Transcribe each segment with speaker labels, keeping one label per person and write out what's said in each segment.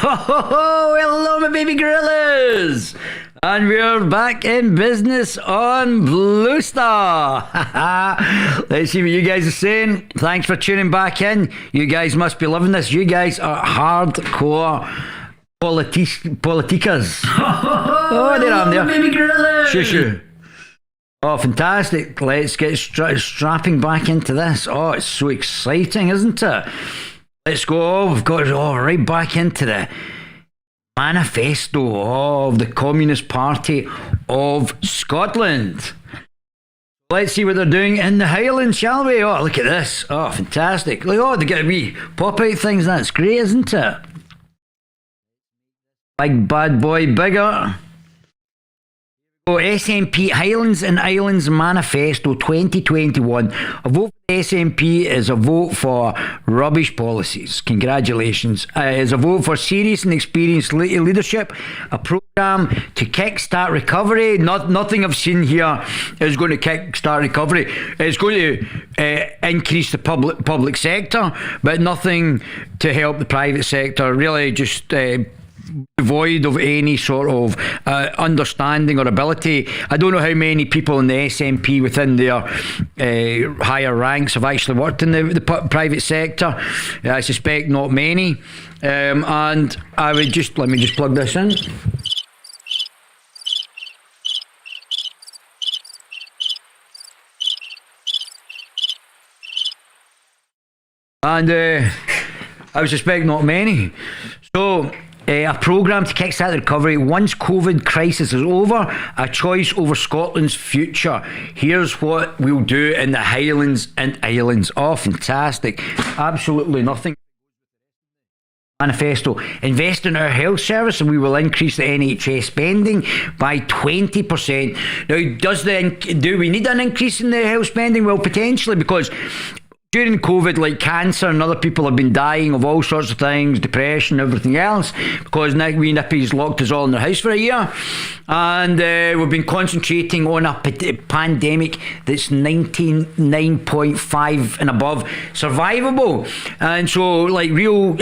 Speaker 1: Hello, my baby gorillas! And we're back in business on Blue Star. Let's see what you guys are saying. Thanks for tuning back in. You guys must be loving this. You guys are hardcore politicas. Oh, there I am there.
Speaker 2: Baby gorillas!
Speaker 1: Shoo shoo. Oh, fantastic. Let's get strapping back into this. Oh, it's so exciting, isn't it? Let's go. We've got right back into the Manifesto of the Communist Party of Scotland. Let's see what they're doing in the Highlands, shall we? Oh, look at this. Oh, fantastic. Look, oh, they get wee pop-out things. That's great, isn't it? Big bad boy bigger. So SNP Highlands and Islands Manifesto 2021. A vote for the SNP is a vote for rubbish policies. Congratulations. Is a vote for serious and experienced leadership. A programme to kickstart recovery. Nothing I've seen here is going to kickstart recovery. It's going to increase the public sector, but nothing to help the private sector. Really just devoid of any sort of understanding or ability. I don't know how many people in the SNP within their higher ranks have actually worked in the private sector. I suspect not many. And I would let me just plug this in. And I would suspect not many. So a programme to kickstart the recovery once COVID crisis is over, a choice over Scotland's future. Here's what we'll do in the Highlands and Islands. Oh, fantastic. Absolutely nothing. Manifesto. Invest in our health service and we will increase the NHS spending by 20%. Now, do we need an increase in the health spending? Well, potentially, because during COVID, like cancer and other people have been dying of all sorts of things, depression, everything else, because wee nippies locked us all in the house for a year. And we've been concentrating on a pandemic that's 99.5 and above survivable. And so, like, real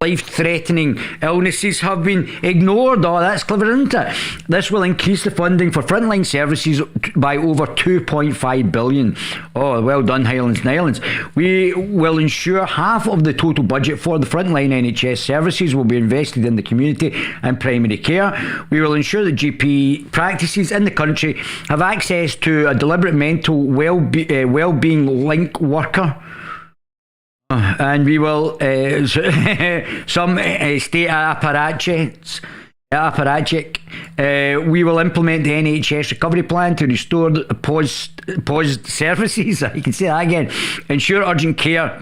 Speaker 1: life-threatening illnesses have been ignored. Oh, that's clever, isn't it? This will increase the funding for frontline services by over 2.5 billion. Oh, well done, Highlands and Islands. We will ensure half of the total budget for the frontline NHS services will be invested in the community and primary care. We will ensure that GP practices in the country have access to a deliberate mental well-being link worker. And we will some state apparatchik. We will implement the NHS recovery plan to restore the paused services. You can say that again. Ensure urgent care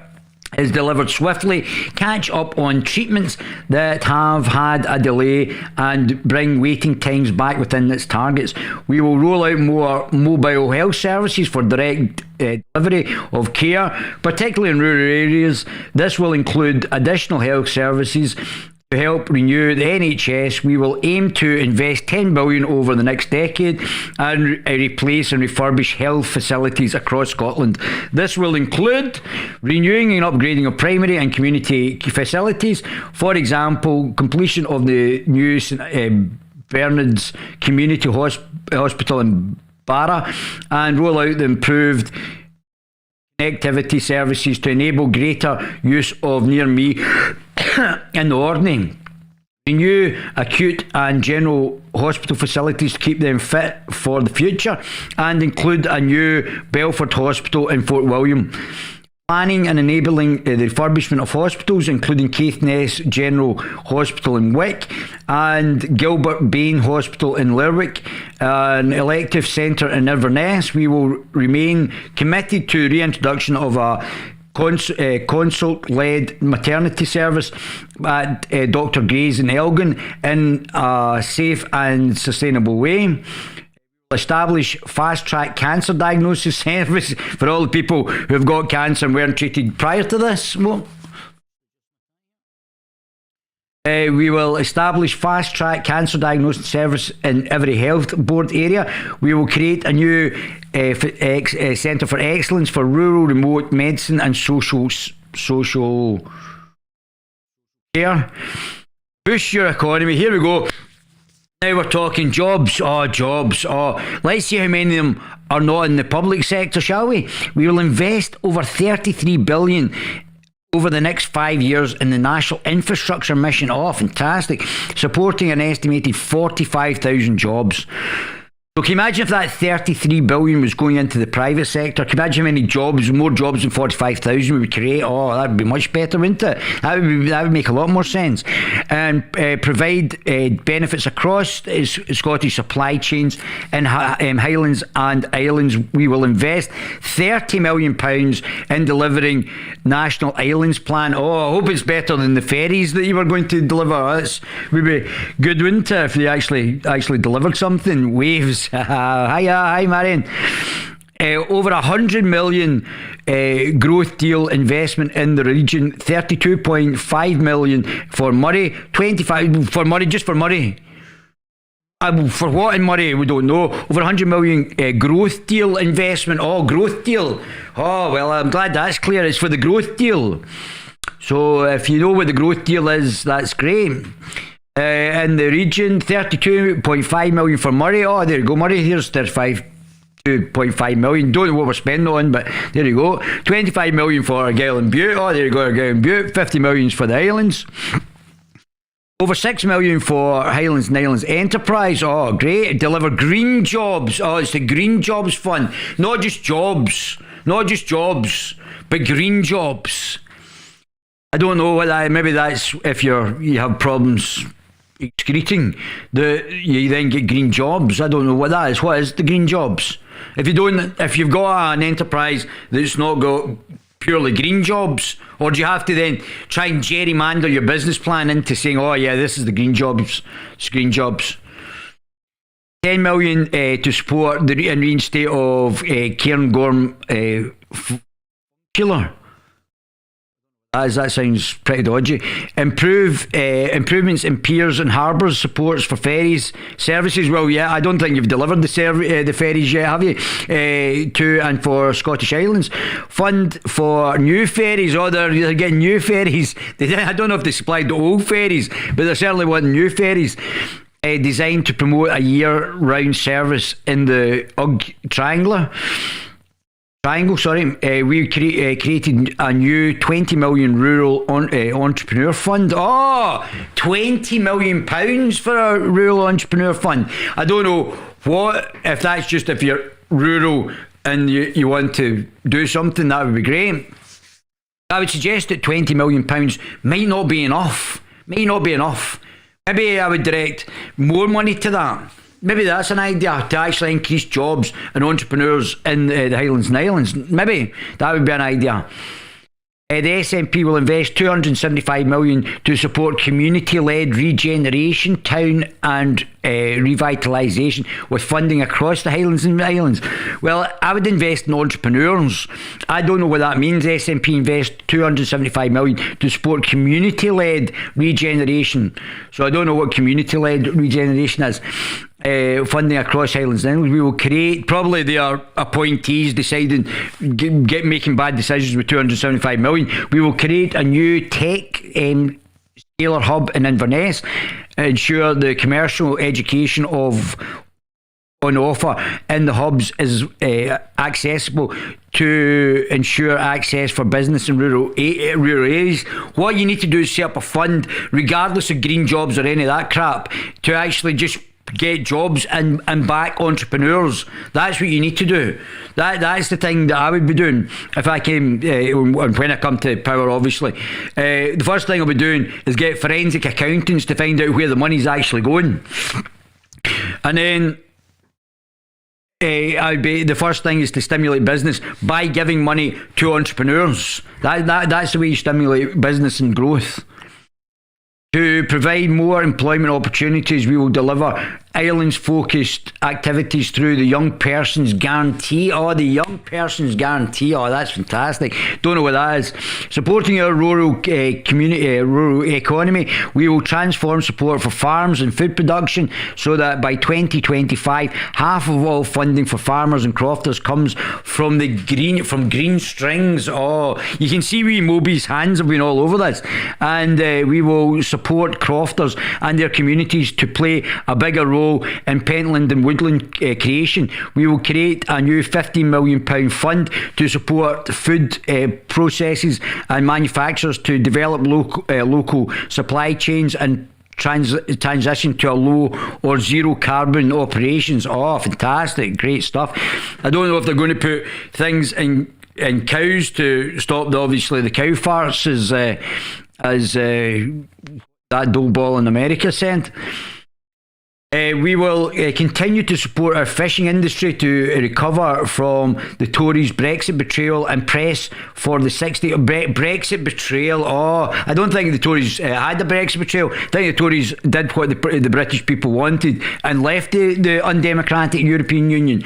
Speaker 1: is delivered swiftly, catch up on treatments that have had a delay and bring waiting times back within its targets. We will roll out more mobile health services for direct delivery of care, particularly in rural areas. This will include additional health services to help renew the NHS. We will aim to invest 10 billion over the next decade and replace and refurbish health facilities across Scotland. This will include renewing and upgrading of primary and community facilities. For example, completion of the new St Bernard's Community Hospital in Barra, and roll out the improved connectivity services to enable greater use of near me in the Orkney. Renew acute and general hospital facilities to keep them fit for the future, and include a new Belford Hospital in Fort William. Planning and enabling the refurbishment of hospitals, including Caithness General Hospital in Wick and Gilbert Bain Hospital in Lerwick, an elective centre in Inverness. We will remain committed to reintroduction of a consult-led maternity service at Dr. Gray's in Elgin in a safe and sustainable way. Establish fast-track cancer diagnosis service for all the people who have got cancer and weren't treated prior to this. We will establish fast-track cancer diagnosis service in every health board area. We will create a new centre for excellence for rural remote medicine and social care. Boost your economy. Here we go. Now we're talking jobs. Oh, jobs. Oh, let's see how many of them are not in the public sector, shall we? We will invest over 33 billion over the next 5 years in the National Infrastructure Mission. Oh, fantastic. Supporting an estimated 45,000 jobs. So can you imagine if that 33 billion was going into the private sector? Can you imagine how many jobs, more jobs than 45,000 we would create? Oh, that would be much better, wouldn't it? That would make a lot more sense. And provide benefits across Scottish supply chains in Highlands and Islands. We will invest £30 million in delivering National Islands Plan. Oh, I hope it's better than the ferries that you were going to deliver. That would be good, wouldn't it, if they actually delivered something? Waves. Hi, Marion. Over 100 million growth deal investment in the region. 32.5 million for Murray. 25 for Murray, just for Murray. For what in Murray, we don't know. Over 100 million growth deal investment. Oh, growth deal. Oh, well, I'm glad that's clear. It's for the growth deal. So if you know what the growth deal is, that's great. In the region, 32.5 million for Murray. Oh, there you go, Murray. Here's 2.5 million. Don't know what we're spending on, but there you go. 25 million for Argyll and Bute. Oh, there you go, Argyll and Bute. 50 million for the Islands. Over 6 million for Highlands and Islands Enterprise. Oh, great. Deliver green jobs. Oh, it's the Green Jobs Fund. Not just jobs, but green jobs. I don't know what that. Maybe that's if you have problems excreting, you then get green jobs. I don't know what that is. What is the green jobs? If you've got an enterprise that's not got purely green jobs, or do you have to then try and gerrymander your business plan into saying, oh yeah, this is the green jobs, it's green jobs. 10 million to support the reinstate of Cairngorm killer. That sounds pretty dodgy. Improvements in piers and harbours, supports for ferries services. Well, yeah, I don't think you've delivered the ferries yet, have you? To and for Scottish Islands. Fund for new ferries. Oh, they're getting new ferries. I don't know if they supplied the old ferries, but they're certainly wanting new ferries. Designed to promote a year-round service in the Triangle. We created a new 20 million rural entrepreneur fund. Oh, 20 million pounds for a rural entrepreneur fund. I don't know if that's just if you're rural and you want to do something, that would be great. I would suggest that 20 million pounds might not be enough. Maybe I would direct more money to that. Maybe that's an idea, to actually increase jobs and entrepreneurs in the Highlands and Islands. Maybe that would be an idea. The SNP will invest 275 million to support community-led regeneration, town and revitalisation, with funding across the Highlands and Islands. Well, I would invest in entrepreneurs. I don't know what that means. SNP invest 275 million to support community-led regeneration. So I don't know what community-led regeneration is. Funding across Highlands and Islands. We will create, probably they are appointees deciding, making bad decisions with 275 million. We will create a new tech scalar hub in Inverness, ensure the commercial education on offer in the hubs is accessible, to ensure access for business in rural areas. What you need to do is set up a fund, regardless of green jobs or any of that crap, to actually just get jobs and back entrepreneurs. That's what you need to do. That's the thing that I would be doing if I came, when I come to power, obviously. The first thing I'll be doing is get forensic accountants to find out where the money's actually going. And then the first thing is to stimulate business by giving money to entrepreneurs. That's the way you stimulate business and growth. To provide more employment opportunities, we will deliver islands-focused activities through the Young Persons Guarantee. Oh, the Young Persons Guarantee. Oh, that's fantastic. Don't know what that is. Supporting our rural community, rural economy. We will transform support for farms and food production so that by 2025, half of all funding for farmers and crofters comes from green strings. Oh, you can see wee Moby's hands have been all over this. And we will support crofters and their communities to play a bigger role in Pentland and woodland creation. We will create a new £15 million fund to support food processes and manufacturers to develop local supply chains and transition to a low or zero carbon operations. Oh, fantastic, great stuff. I don't know if they're going to put things in cows to stop the cow farts as that dough ball in America sent. We will continue to support our fishing industry to recover from the Tories' Brexit betrayal and press for the Brexit betrayal. Oh, I don't think the Tories had the Brexit betrayal. I think the Tories did what the British people wanted and left the undemocratic European Union.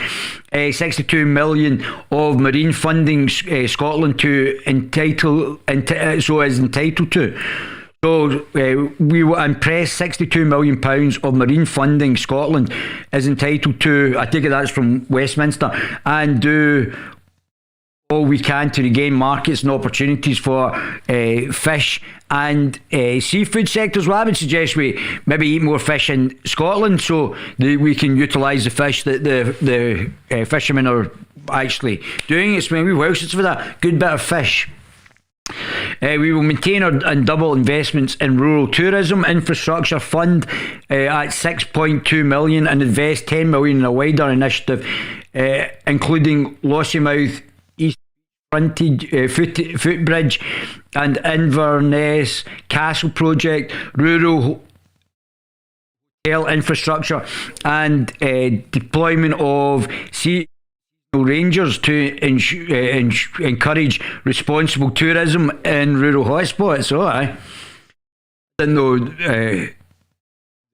Speaker 1: 62 million of marine funding Scotland is entitled to. So we will impress £62 million of marine funding Scotland is entitled to. I take it that's from Westminster, and do all we can to regain markets and opportunities for fish and seafood sectors. Well, I would suggest we maybe eat more fish in Scotland so that we can utilise the fish that the fishermen are actually doing. It's maybe Welsh for that good bit of fish. We will maintain and double investments in rural tourism infrastructure fund at 6.2 million and invest 10 million in a wider initiative including Lossiemouth East Frontage footbridge and Inverness Castle project, rural hotel infrastructure and deployment of rangers to encourage responsible tourism in rural hotspots. Oh, I didn't know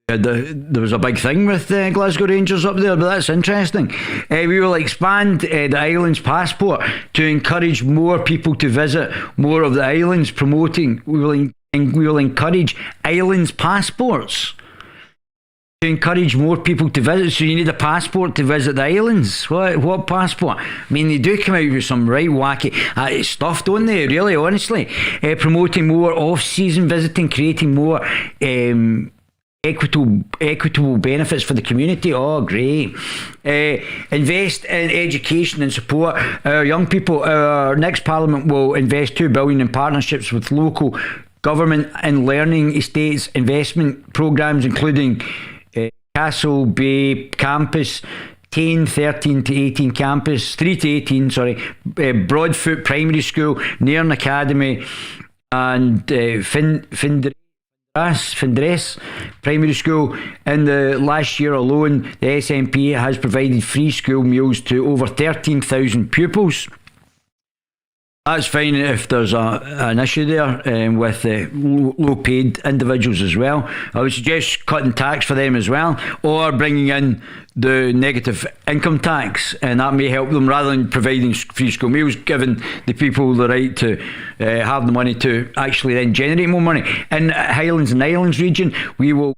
Speaker 1: there was a big thing with Glasgow Rangers up there, but that's interesting. We will expand the islands passport to encourage more people to visit more of the islands, promoting. We will encourage islands passports to encourage more people to visit. So you need a passport to visit the islands. What passport? I mean, they do come out with some right wacky stuff, don't they? Really, honestly. Promoting more off-season visiting, creating more equitable benefits for the community. Oh, great. Invest in education and support our young people. Our next Parliament will invest $2 billion in partnerships with local government and learning estates investment programmes, including Castle Bay campus, 13 to 18 campus, 3 to 18, Broadfoot Primary School, Nairn Academy, and Findress Primary School. In the last year alone, the SNP has provided free school meals to over 13,000 pupils. That's fine if there's an issue there with low paid individuals as well. I would suggest cutting tax for them as well, or bringing in the negative income tax, and that may help them rather than providing free school meals, giving the people the right to have the money to actually then generate more money. In Highlands and Islands region, we will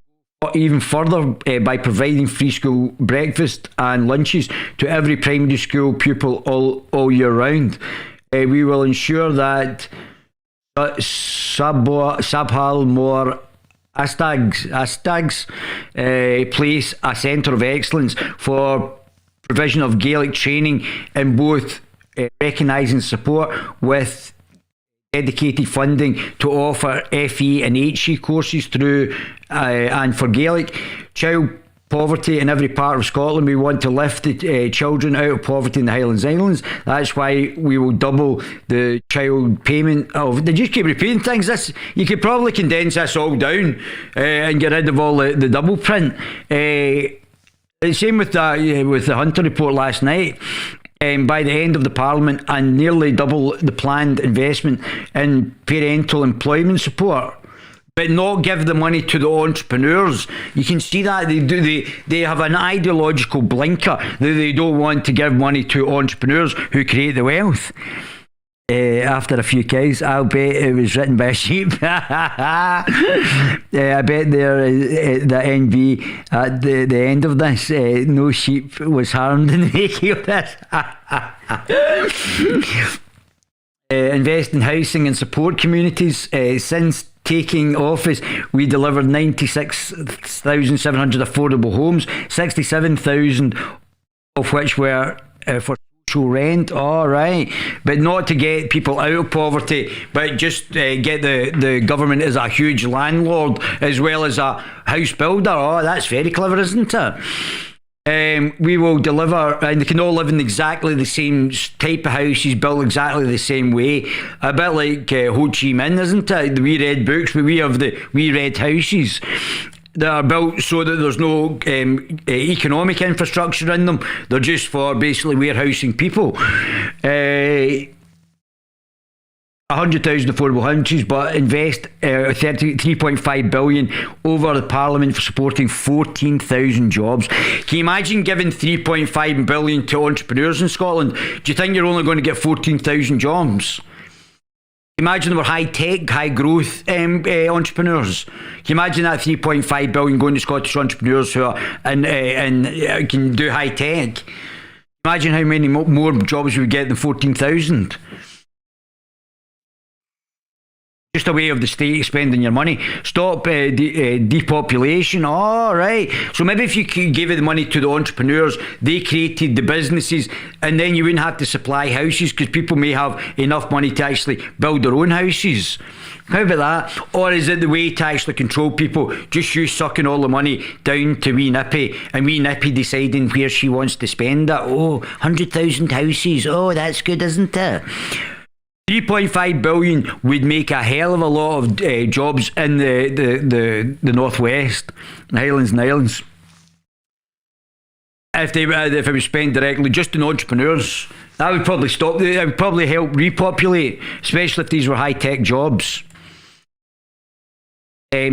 Speaker 1: even further by providing free school breakfast and lunches to every primary school pupil all year round. We will ensure that Sabhal More Astags place a centre of excellence for provision of Gaelic training in both recognising support with dedicated funding to offer FE and HE courses through and for Gaelic. Child poverty in every part of Scotland. We want to lift the children out of poverty in the Highlands Islands. That's why we will double the child payment of. They just keep repeating things. This, you could probably condense this all down and get rid of all the double print. Same with the Hunter report last night. By the end of the Parliament, and nearly double the planned investment in parental employment support. but not give the money to the entrepreneurs. You can see that they have an ideological blinker that they don't want to give money to entrepreneurs who create the wealth. After a few cows, I'll bet it was written by a sheep. I bet there the NB at the end of this, no sheep was harmed in the making of this. Invest in housing and support communities. Since taking office, we delivered 96,700 affordable homes, 67,000 of which were for social rent. All right, but not to get people out of poverty, but just get the government as a huge landlord as well as a house builder. Oh, that's very clever, isn't it? We will deliver, and they can all live in exactly the same type of houses, built exactly the same way. A bit like Ho Chi Minh, isn't it? The wee red books, but we have the wee red houses that are built so that there's no economic infrastructure in them. They're just for basically warehousing people. 100,000 affordable houses, but invest 3.5 billion over the Parliament for supporting 14,000 jobs. Can you imagine giving 3.5 billion to entrepreneurs in Scotland? Do you think you're only going to get 14,000 jobs? Imagine they were high-tech, high-growth entrepreneurs. Can you imagine that 3.5 billion going to Scottish entrepreneurs who are and can do high-tech? Imagine how many more jobs we would get than 14,000. Just a way of the state spending your money. Stop depopulation. All right. So maybe if you gave the money to the entrepreneurs, they created the businesses, and then you wouldn't have to supply houses because people may have enough money to actually build their own houses. How about that? Or is it the way to actually control people? Just you sucking all the money down to wee Nippy, and wee Nippy deciding where she wants to spend it. Oh, 100,000 houses. Oh, that's good, isn't it? 3.5 billion would make a hell of a lot of jobs in the Northwest, the Highlands and Islands. If it was spent directly just on entrepreneurs, that would probably stop. It would probably help repopulate, especially if these were high-tech jobs.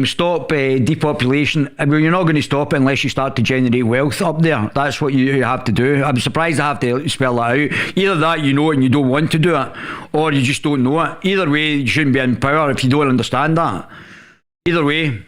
Speaker 1: Stop depopulation. Well, you're not going to stop it unless you start to generate wealth up there. That's what you have to do. I'm surprised I have to spell that out. Either that you know it and you don't want to do it, or you just don't know it. Either way, you shouldn't be in power if you don't understand that. Either way.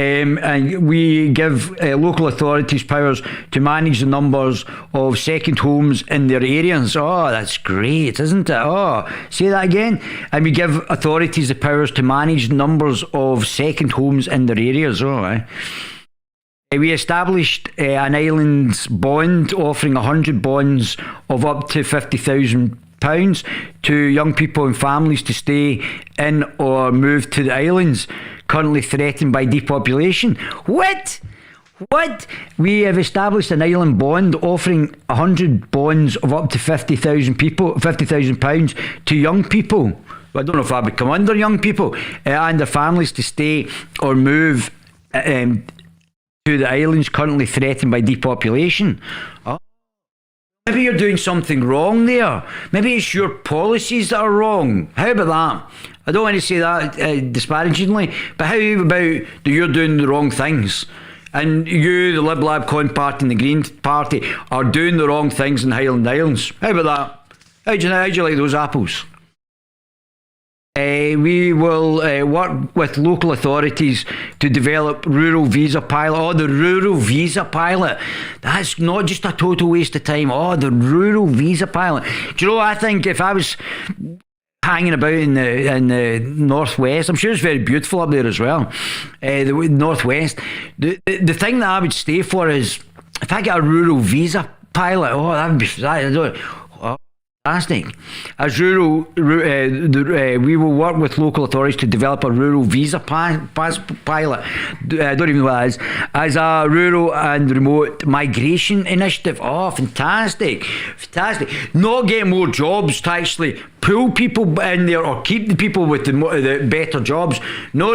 Speaker 1: And we give local authorities powers to manage the numbers of second homes in their areas. Oh, that's great, isn't it? Oh, say that again. And we give authorities the powers to manage numbers of second homes in their areas. Oh, we established an islands bond offering 100 bonds of up to £50,000 to young people and families to stay in or move to the islands currently threatened by depopulation. What? We have established an island bond offering 100 bonds of up to £50,000 to young people. I don't know if that would come under young people and their families to stay or move to the islands currently threatened by depopulation. Oh. Maybe you're doing something wrong there. Maybe it's your policies that are wrong. How about that? I don't want to say that disparagingly, but how about you're doing the wrong things? And you, the Lib Lab Con Party and the Green Party are doing the wrong things in Highland Islands. How about that? How do you like those apples? We will work with local authorities to develop rural visa pilot. Oh, the rural visa pilot. That's not just a total waste of time. Oh, the rural visa pilot. Do you know, I think if I was hanging about in the northwest, I'm sure it's very beautiful up there as well, the northwest, the thing that I would stay for is if I get a rural visa pilot. Oh, that would be fantastic. As we will work with local authorities to develop a rural visa pilot. I don't even know what that is. As a rural and remote migration initiative. Oh, fantastic. Not get more jobs to actually pull people in there or keep the people with the better jobs. No.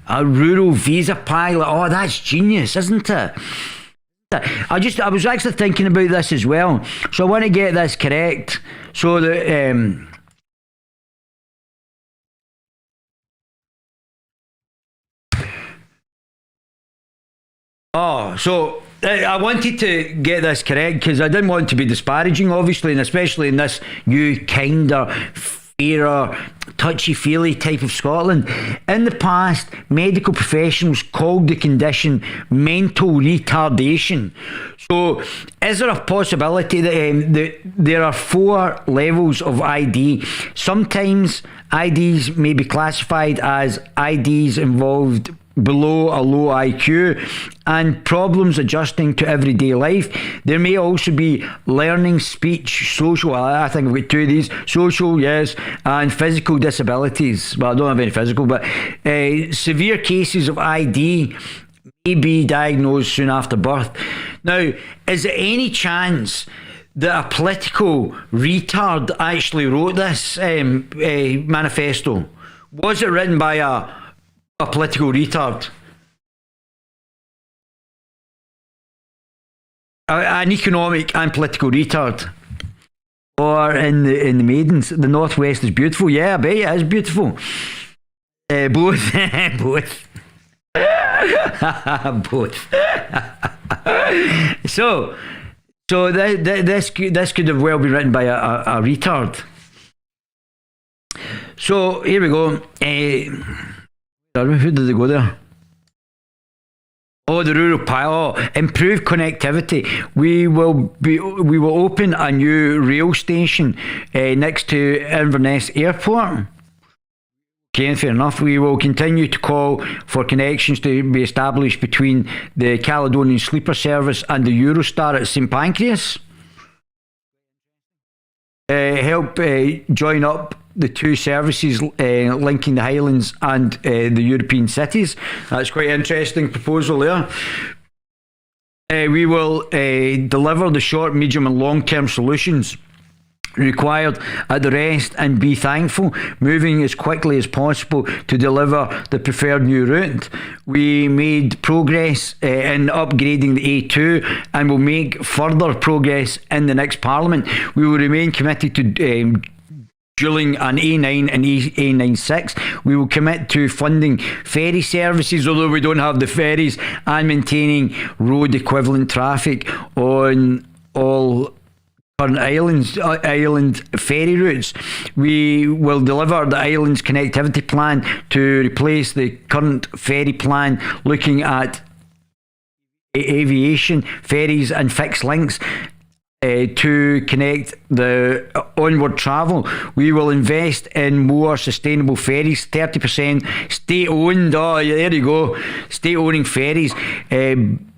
Speaker 1: A rural visa pilot. Oh, that's genius, isn't it? I was actually thinking about this as well, so I want to get this correct so that Oh, so I wanted to get this correct because I didn't want to be disparaging, obviously, and especially in this new kinder, fairer, touchy-feely type of Scotland. In the past, medical professionals called the condition mental retardation. So, is there a possibility that there are 4 levels of ID? Sometimes IDs may be classified as IDs involved below a low IQ and problems adjusting to everyday life. There may also be learning, speech, social, I think I've got 2 of these, social, yes, and physical disabilities. Well, I don't have any physical, but severe cases of ID may be diagnosed soon after birth. Now, is there any chance that a political retard actually wrote this manifesto? Was it written by a political retard? An economic and political retard? Or in the Maidens, the Northwest is beautiful. Yeah, I bet it is beautiful. Both. Both. Both. So this could have well been written by a retard. So here we go. Who did they go there? Oh, the rural pilot. Improve connectivity. We will open a new rail station next to Inverness Airport. Okay, fair enough. We will continue to call for connections to be established between the Caledonian Sleeper Service and the Eurostar at St Pancras. Help join up the 2 services linking the Highlands and the European cities. That's quite an interesting proposal there. We will deliver the short, medium and long-term solutions required at the rest and be thankful, moving as quickly as possible to deliver the preferred new route. We made progress in upgrading the A2 and will make further progress in the next Parliament. We will remain committed to dualling an A9 and A96. We will commit to funding ferry services, although we don't have the ferries, and maintaining road equivalent traffic on all current island ferry routes. We will deliver the island's connectivity plan to replace the current ferry plan, looking at aviation, ferries and fixed links to connect the onward travel. We will invest in more sustainable ferries, 30% state-owned. Oh, there you go. State-owning ferries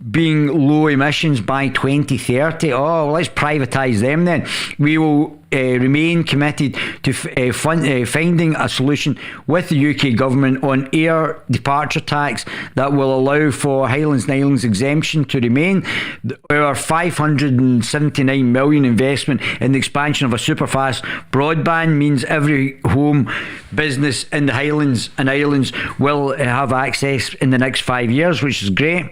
Speaker 1: being low emissions by 2030. Oh, well, let's privatise them then. We will remain committed to finding a solution with the UK government on air departure tax that will allow for Highlands and Islands exemption to remain. Our 579 million investment in the expansion of a superfast broadband means every home, business in the Highlands and Islands will have access in the next 5 years, which is great.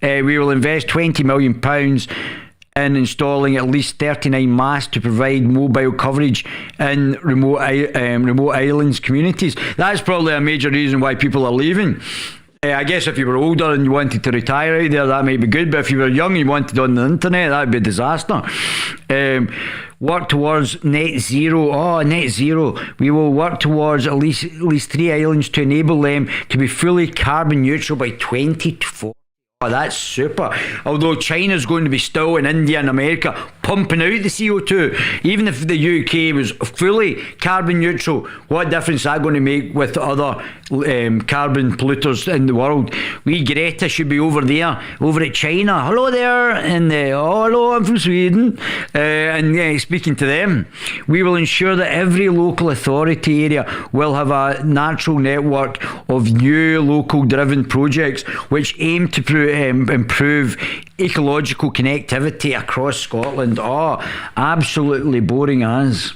Speaker 1: We will invest £20 million in installing at least 39 masts to provide mobile coverage in remote islands communities. That's probably a major reason why people are leaving. I guess if you were older and you wanted to retire out there, that might be good, but if you were young and you wanted on the internet, that would be a disaster. Work towards net zero. Oh, net zero. We will work towards at least 3 islands to enable them to be fully carbon neutral by 2040. Oh, that's super. Although China's going to be still in India and America pumping out the CO2. Even if the UK was fully carbon neutral, what difference is that going to make with other carbon polluters in the world? We Greta should be over there, over at China. Hello there. And oh, hello, I'm from Sweden. And speaking to them. We will ensure that every local authority area will have a natural network of new local driven projects which aim to improve ecological connectivity across Scotland. Oh, absolutely boring as.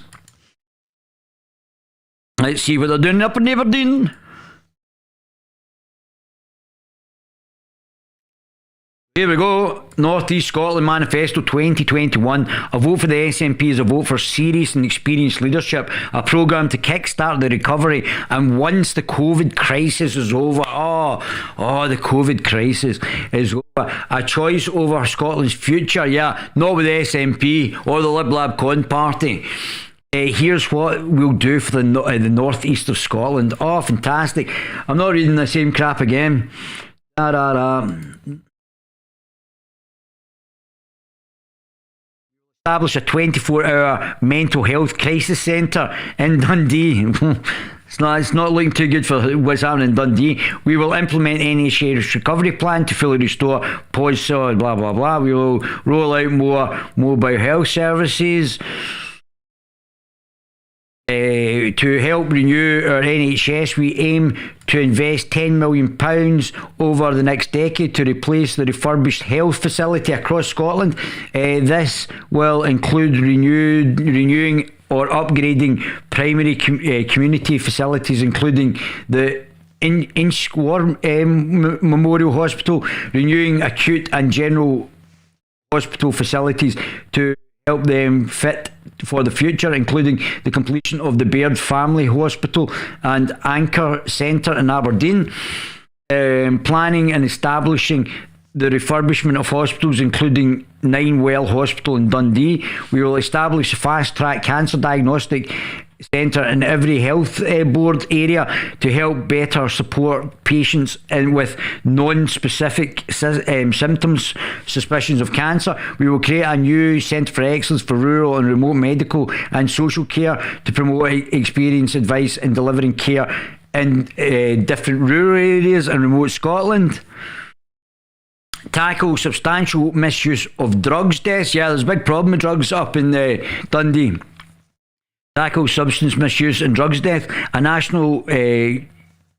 Speaker 1: Let's see what they're doing up in Aberdeen. Here we go. North East Scotland Manifesto 2021. A vote for the SNP is a vote for serious and experienced leadership. A programme to kickstart the recovery. And once the COVID crisis is over, the COVID crisis is over. A choice over Scotland's future. Yeah, not with the SNP or the Lib Lab Con Party. Here's what we'll do for the North East of Scotland. Oh, fantastic. I'm not reading the same crap again. Establish a 24-hour mental health crisis centre in Dundee. It's not looking too good for what's happening in Dundee. We will implement NHS recovery plan to fully restore blah, blah, blah. We will roll out more mobile health services. To help renew our NHS, we aim to invest £10 million over the next decade to replace the refurbished health facility across Scotland. This will include renewing or upgrading primary community facilities, including the Inchscore Memorial Hospital, renewing acute and general hospital facilities to help them fit for the future, including the completion of the Baird Family Hospital and Anchor Centre in Aberdeen. Planning and establishing the refurbishment of hospitals, including Ninewell Hospital in Dundee. We will establish a fast-track cancer diagnostic centre in every health board area to help better support patients with non-specific symptoms, suspicions of cancer. We will create a new centre for excellence for rural and remote medical and social care to promote experience, advice and delivering care in different rural areas and remote Scotland. Tackle substantial misuse of drugs deaths. Yeah, there's a big problem with drugs up in Dundee. Tackle substance misuse and drugs death. A national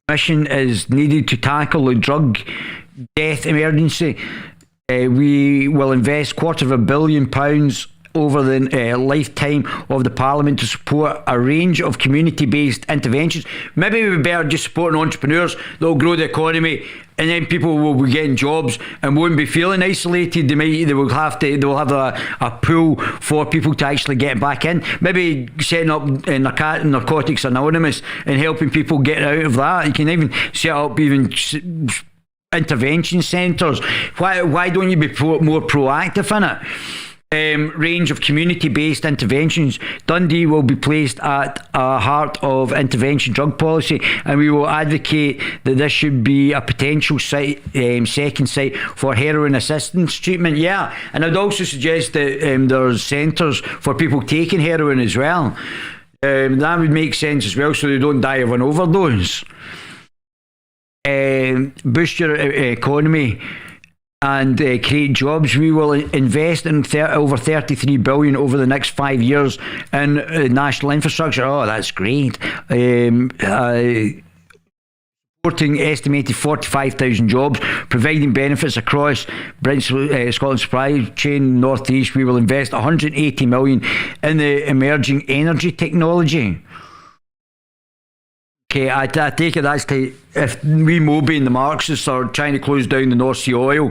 Speaker 1: mission is needed to tackle the drug death emergency. We will invest £250 million over the lifetime of the Parliament to support a range of community-based interventions. Maybe we better just supporting entrepreneurs that will grow the economy, and then people will be getting jobs and won't be feeling isolated. They will have a pool for people to actually get back in. Maybe setting up Narcotics Anonymous and helping people get out of that. You can even set up intervention centres. Why don't you be more proactive in it? Range of community-based interventions. Dundee will be placed at the heart of intervention drug policy, and we will advocate that this should be a potential second site for heroin assistance treatment. Yeah, and I'd also suggest that there's centres for people taking heroin as well. That would make sense as well, so they don't die of an overdose. Boost your economy and create jobs. We will invest in over $33 billion over the next 5 years in national infrastructure. Oh, that's great. Supporting estimated 45,000 jobs, providing benefits across Scotland's supply chain, North East. We will invest $180 million in the emerging energy technology. Okay, I take it that's if we Moby and the Marxists are trying to close down the North Sea oil,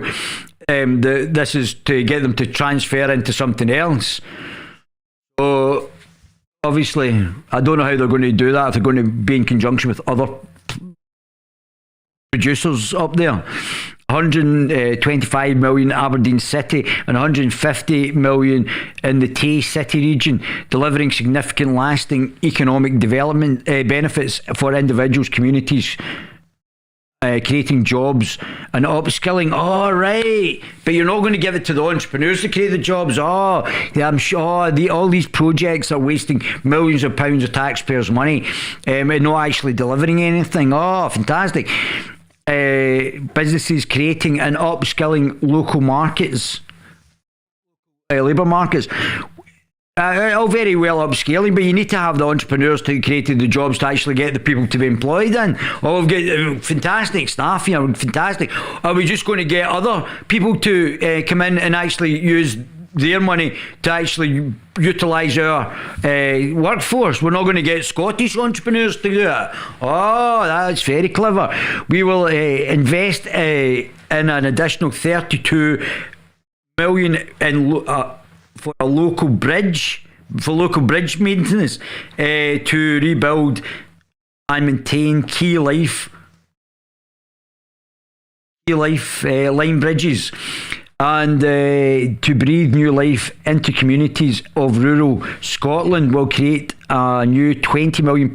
Speaker 1: this is to get them to transfer into something else. So, obviously, I don't know how they're going to do that, if they're going to be in conjunction with other producers up there. 125 million Aberdeen City and 150 million in the Tay City region, delivering significant lasting economic development benefits for individuals, communities, creating jobs and upskilling. Oh, right, but you're not going to give it to the entrepreneurs to create the jobs. I'm sure all these projects are wasting millions of pounds of taxpayers' money and not actually delivering anything. Oh, fantastic. Businesses creating and upskilling local markets, labour markets. All very well upscaling, but you need to have the entrepreneurs to create the jobs to actually get the people to be employed in. Oh, we've got fantastic staff here, fantastic. Are we just going to get other people to come in and actually use their money to actually utilise our workforce. We're not going to get Scottish entrepreneurs to do it. Oh, that's very clever. We will invest in an additional 32 million for a local bridge, for local bridge maintenance, to rebuild and maintain key life line bridges, and to breathe new life into communities of rural Scotland. Will create a new £20 million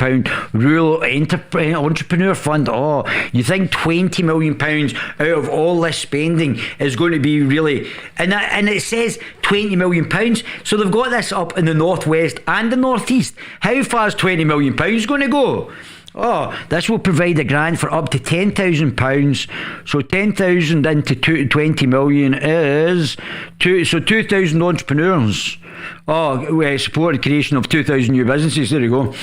Speaker 1: rural entrepreneur fund. Oh, you think £20 million out of all this spending is going to be really, and it says £20 million, so they've got this up in the northwest and the northeast. How far is £20 million going to go? Oh, this will provide a grant for up to £10,000. So 10,000 into 20 million is 2,000 entrepreneurs. Oh, support the creation of 2,000 new businesses. There you go.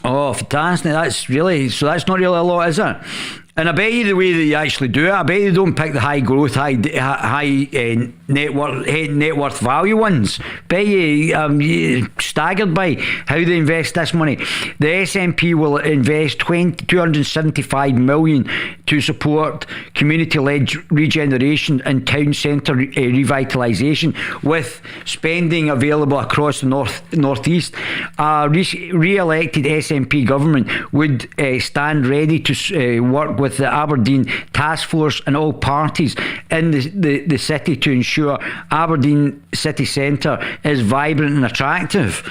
Speaker 1: Oh, fantastic. That's not really a lot, is it? And I bet you the way that you actually do it, I bet you don't pick the high growth, high net worth value ones. Bet you're staggered by how they invest this money. The SNP will invest 275 million to support community-led regeneration and town centre revitalisation, with spending available across the northeast. A re-elected SNP government would stand ready to work with the Aberdeen Task Force and all parties in the city to ensure Aberdeen city centre is vibrant and attractive.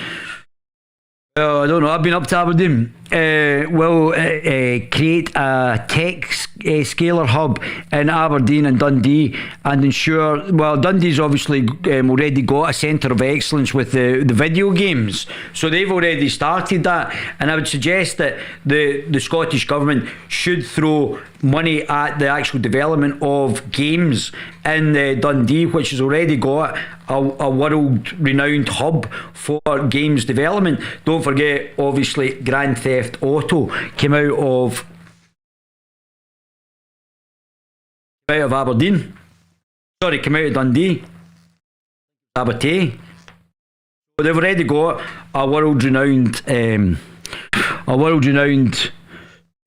Speaker 1: I don't know, I've been up to Aberdeen. Will create a tech scalar hub in Aberdeen and Dundee, and ensure, well, Dundee's obviously already got a centre of excellence with the video games, so they've already started that, and I would suggest that the Scottish Government should throw money at the actual development of games in Dundee, which has already got a world-renowned hub for games development. Don't forget, obviously, Grand Theft Auto came out of Aberdeen. Sorry, came out of Dundee. Aberdeen. But they've already got a world-renowned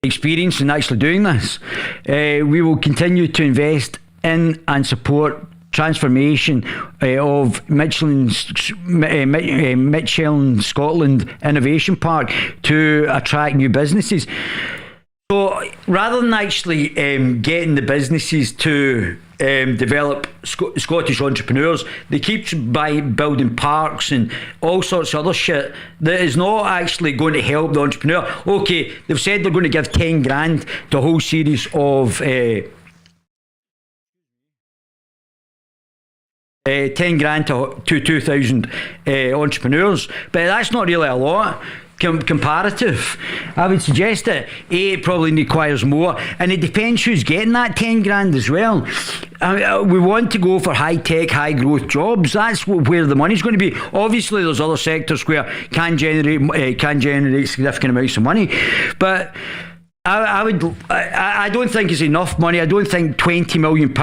Speaker 1: experience in actually doing this. We will continue to invest in and support transformation of Michelin Scotland Innovation Park to attract new businesses. So rather than actually getting the businesses to develop Scottish entrepreneurs, they keep building parks and all sorts of other shit that is not actually going to help the entrepreneur. Okay, they've said they're going to give 10 grand to a whole series of 10 grand to 2,000 entrepreneurs, but that's not really a lot comparative. I would suggest that it probably requires more, and it depends who's getting that 10 grand as well. We want to go for high tech, high growth jobs. That's where the money's going to be. Obviously there's other sectors where can generate significant amounts of money, but I don't think it's enough money. I don't think £20 million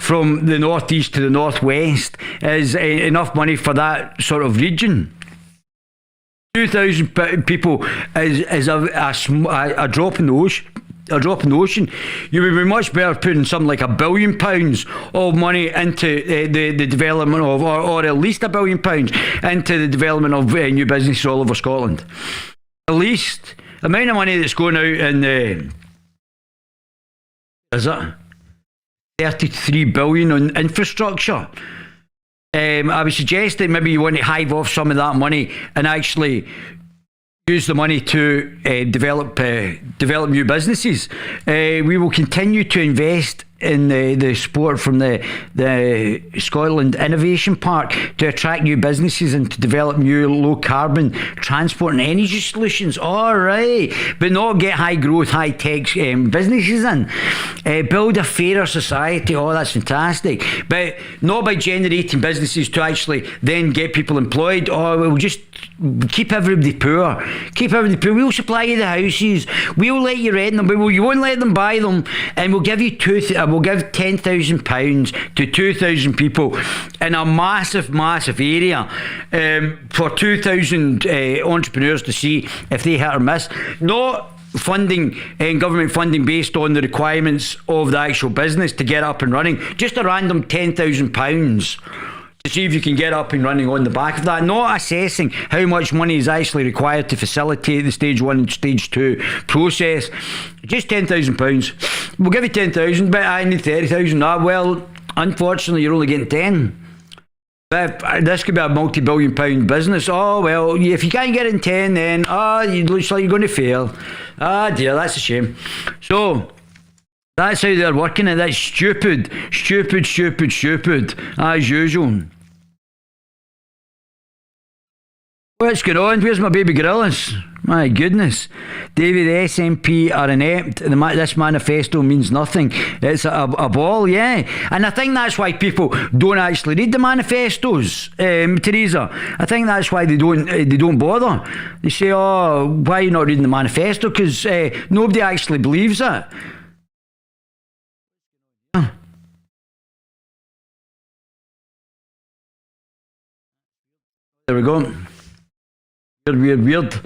Speaker 1: from the northeast to the northwest is enough money for that sort of region. 2,000 people is a drop in the ocean. A drop in the ocean. You would be much better putting something like £1 billion of money into the development of, or at least £1 billion into the development of new businesses all over Scotland. At least. The amount of money that's going out in is it 33 billion on infrastructure. I would suggest that maybe you want to hive off some of that money and actually use the money to develop new businesses. We will continue to invest in the support from the Scotland Innovation Park to attract new businesses and to develop new low carbon transport and energy solutions. All right, but not get high growth, high tech businesses in. Build a fairer society. Oh, that's fantastic, but not by generating businesses to actually then get people employed. Oh, we'll just keep everybody poor. We'll supply you the houses. We'll let you rent them, but you won't let them buy them, and we'll give you £1 will give £10,000 to 2,000 people in a massive area for 2,000 entrepreneurs to see if they hit or miss. Not funding and government funding based on the requirements of the actual business to get up and running. Just a random £10,000 to see if you can get up and running on the back of that. Not assessing how much money is actually required to facilitate the stage 1 and stage 2 process. Just £10,000. We'll give you 10,000, but I need 30,000. Well, unfortunately, you're only getting 10. But this could be a multi-billion pound business. Oh, well, if you can't get it in 10, then, it looks like you're going to fail. Dear, that's a shame. So, that's how they're working it. That's stupid, as usual. What's going on? Where's my baby gorillas? My goodness. David, the SNP are inept. This manifesto means nothing. It's a ball, yeah. And I think that's why people don't actually read the manifestos, Teresa. I think that's why they don't bother. They say, oh, why are you not reading the manifesto? Because nobody actually believes it. There we go. Weird.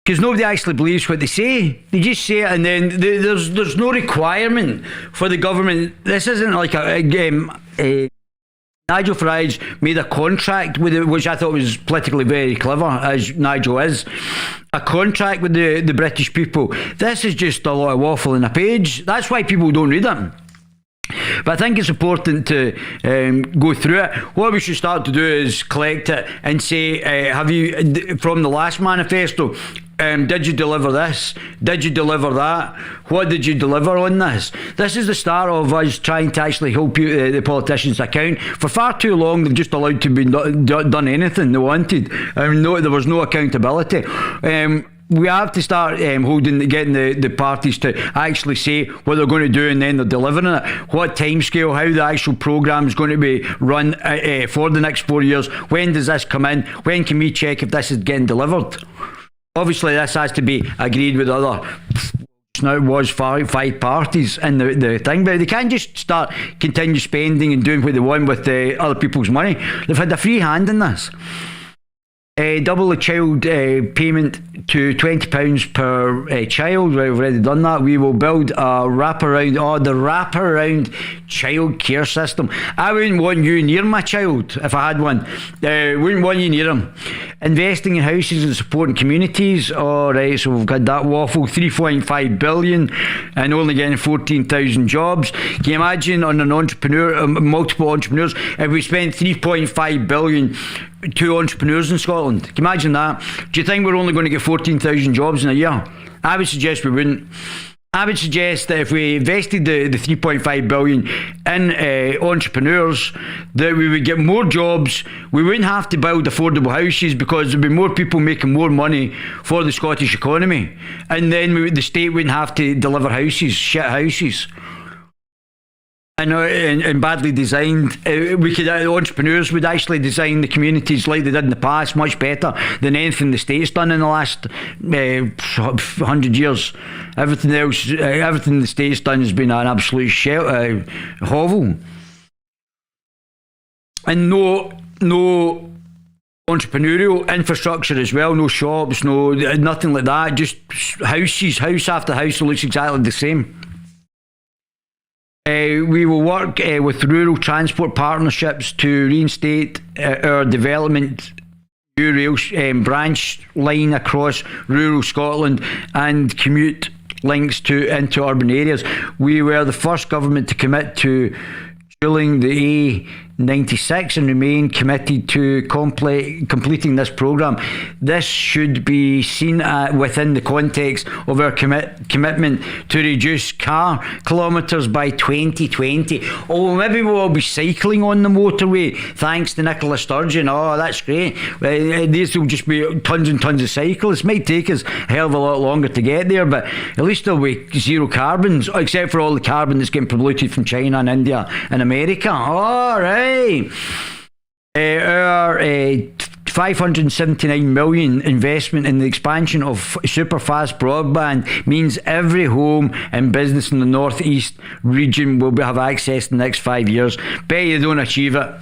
Speaker 1: Because nobody actually believes what they say. They just say it, and then there's no requirement for the government. This isn't like a Nigel Farage made a contract with it, which I thought was politically very clever, as Nigel is. A contract with the British people. This is just a lot of waffle in a page. That's why people don't read it. But I think it's important to go through it. What we should start to do is collect it and say, have you, from the last manifesto, did you deliver this? Did you deliver that? What did you deliver on this? This is the start of us trying to actually hold the politicians account. For far too long, they've just allowed to be done anything they wanted. There was no accountability. We have to start getting the parties to actually say what they're going to do, and then they're delivering it. What timescale, how the actual programme is going to be run for the next 4 years. When does this come in? When can we check if this is getting delivered? Obviously, this has to be agreed with other. Now it was five parties in the thing, but they can't just continue spending and doing what they want with other people's money. They've had a free hand in this. Double the child payment to £20 per child. We've already done that. We will build a wraparound child care system. I wouldn't want you near my child if I had one. Wouldn't want you near him. Investing in houses and supporting communities. Alright, so we've got that waffle. 3.5 billion and only getting 14,000 jobs. Can you imagine on an entrepreneur, multiple entrepreneurs, if we spent 3.5 billion to entrepreneurs in Scotland? Can you imagine that? Do you think we're only going to get 14,000 jobs in a year? I would suggest we wouldn't. I would suggest that if we invested the 3.5 billion in entrepreneurs, that we would get more jobs. We wouldn't have to build affordable houses because there'd be more people making more money for the Scottish economy, and then the state wouldn't have to deliver houses, shit houses. And badly designed. Entrepreneurs would actually design the communities like they did in the past much better than anything the state's done in the last 100 years. Everything the state's done has been an absolute hovel. And no entrepreneurial infrastructure as well. No shops, nothing like that. Just houses, house after house that looks exactly the same. We will work with rural transport partnerships to reinstate our development rail branch line across rural Scotland and commute links into urban areas. We were the first government to commit to during the A96 and remain committed to completing this programme. This should be seen within the context of our commitment to reduce car kilometres by 2020. Oh, maybe we'll be cycling on the motorway thanks to Nicola Sturgeon. Oh, that's great. These will just be tons and tons of cyclists. Might take us a hell of a lot longer to get there, but at least there'll be zero carbons, except for all the carbon that's getting polluted from China and India and America. All right. Our 579 million investment in the expansion of super fast broadband means every home and business in the northeast region will have access in the next 5 years. Bet you don't achieve it.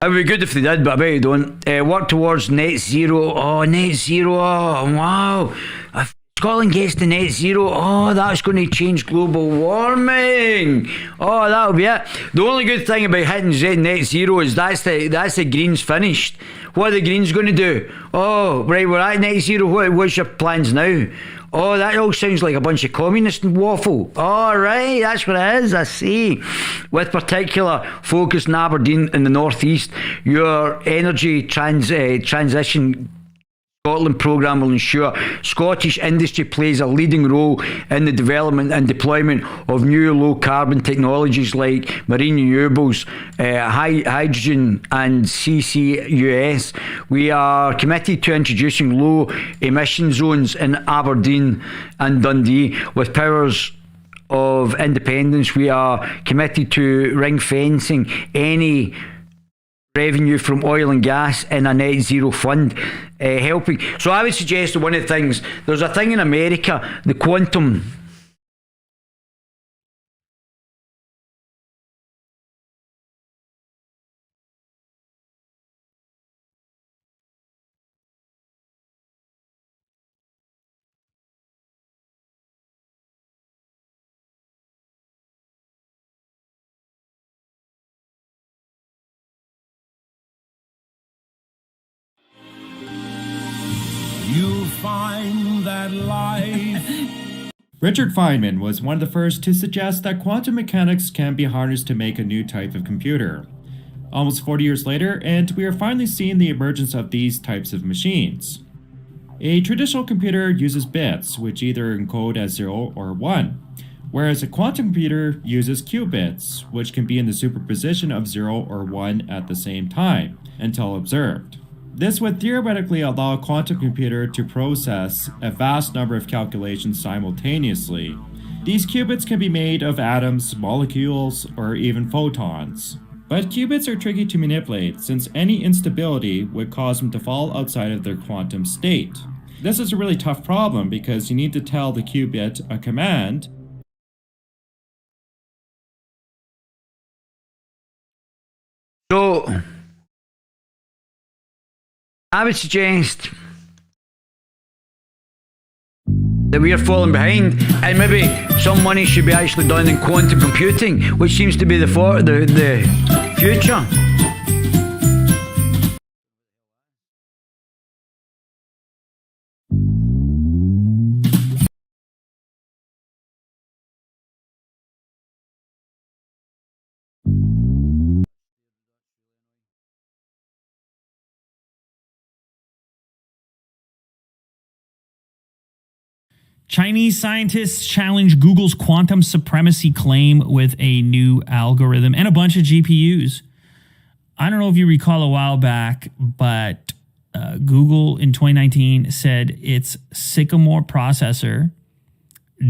Speaker 1: It would be good if they did, but I bet you don't. Work towards net zero. Oh, net zero. Oh, wow. If Scotland gets to net zero, oh, that's going to change global warming. Oh, that'll be it. The only good thing about hitting net zero is that's the Greens finished. What are the Greens going to do? Oh, right, we're at net zero. What's your plans now? Oh, that all sounds like a bunch of communist waffle. All right, that's what it is, I see. With particular focus in Aberdeen in the northeast, your energy transition Scotland programme will ensure Scottish industry plays a leading role in the development and deployment of new low-carbon technologies like marine renewables, hydrogen and CCUS. We are committed to introducing low-emission zones in Aberdeen and Dundee. With powers of independence, we are committed to ring-fencing any revenue from oil and gas in a net zero fund, helping. So I would suggest that one of the things, there's a thing in America, the quantum.
Speaker 2: You find that life.
Speaker 3: Richard Feynman was one of the first to suggest that quantum mechanics can be harnessed to make a new type of computer. Almost 40 years later, and we are finally seeing the emergence of these types of machines. A traditional computer uses bits, which either encode as 0 or 1, whereas a quantum computer uses qubits, which can be in the superposition of 0 or 1 at the same time, until observed. This would theoretically allow a quantum computer to process a vast number of calculations simultaneously. These qubits can be made of atoms, molecules, or even photons. But qubits are tricky to manipulate, since any instability would cause them to fall outside of their quantum state. This is a really tough problem because you need to tell the qubit a command.
Speaker 1: So I would suggest that we are falling behind, and maybe some money should be actually done in quantum computing, which seems to be the future.
Speaker 4: Chinese scientists challenge Google's quantum supremacy claim with a new algorithm and a bunch of GPUs. I don't know if you recall a while back, but Google in 2019 said its Sycamore processor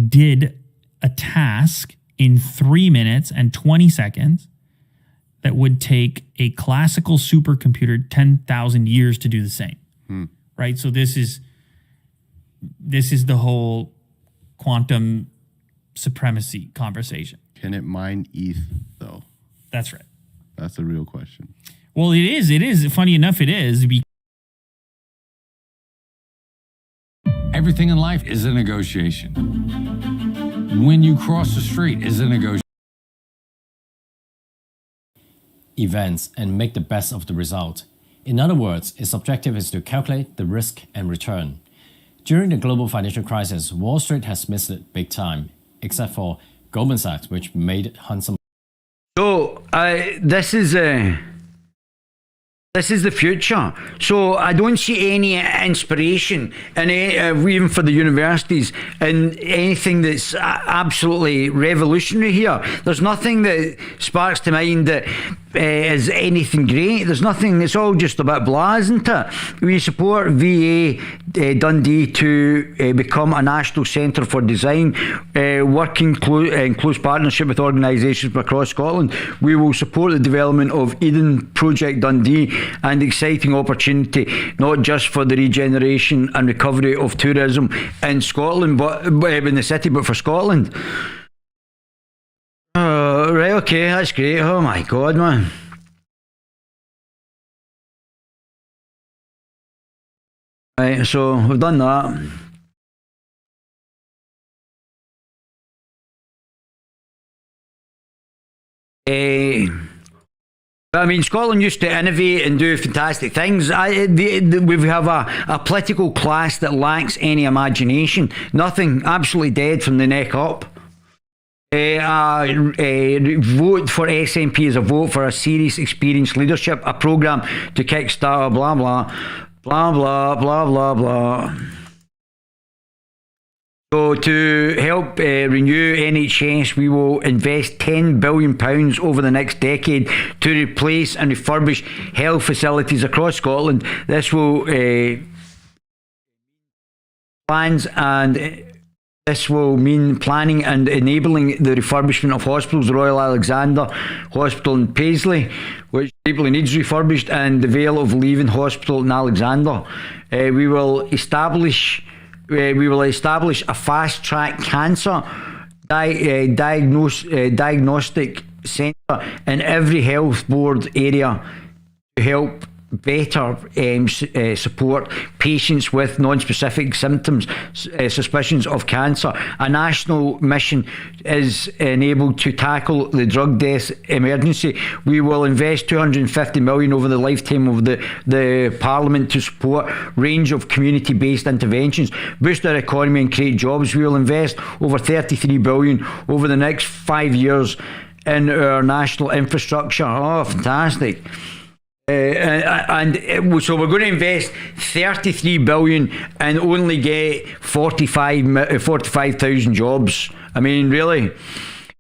Speaker 4: did a task in 3 minutes and 20 seconds that would take a classical supercomputer 10,000 years to do the same. Right? So this is the whole quantum supremacy conversation.
Speaker 5: Can it mine ETH, though?
Speaker 4: That's right.
Speaker 5: That's a real question.
Speaker 4: Well, it is. It is. Funny enough, it is.
Speaker 2: Everything in life is a negotiation. When you cross the street is a negotiation.
Speaker 6: Events and make the best of the result. In other words, its objective is to calculate the risk and return. During the global financial crisis, Wall Street has missed it big time, except for Goldman Sachs, which made it handsome.
Speaker 1: So this is the future. So I don't see any inspiration in even for the universities in anything that's absolutely revolutionary here. There's nothing that sparks to mind that is anything great. There's nothing. It's all just a bit blah, isn't it? We support VA Dundee to become a national centre for design, working in close partnership with organisations across Scotland. We will support the development of Eden Project Dundee, an exciting opportunity not just for the regeneration and recovery of tourism in Scotland, but in the city, but for Scotland. Right, okay, that's great. Oh my God, man. Right, so we've done that. I mean, Scotland used to innovate and do fantastic things. We have a political class that lacks any imagination. Nothing, absolutely dead from the neck up. Vote for SNP is a vote for a serious, experienced leadership, a programme to kickstart blah blah blah blah blah blah blah. So to help renew NHS, we will invest £10 billion over the next decade to replace and refurbish health facilities across Scotland. This will This will mean planning and enabling the refurbishment of hospitals, the Royal Alexander Hospital in Paisley, which deeply needs refurbished, and the Vale of Leven Hospital in Alexander. We will establish a fast-track cancer diagnostic centre in every health board area to help better support patients with non-specific symptoms, suspicions of cancer. A national mission is enabled to tackle the drug death emergency. We will invest £250 million over the lifetime of the Parliament to support range of community-based interventions, boost our economy and create jobs. We will invest over £33 billion over the next 5 years in our national infrastructure. Oh, fantastic. So we're going to invest 33 billion and only get 45,000 jobs. I mean, really.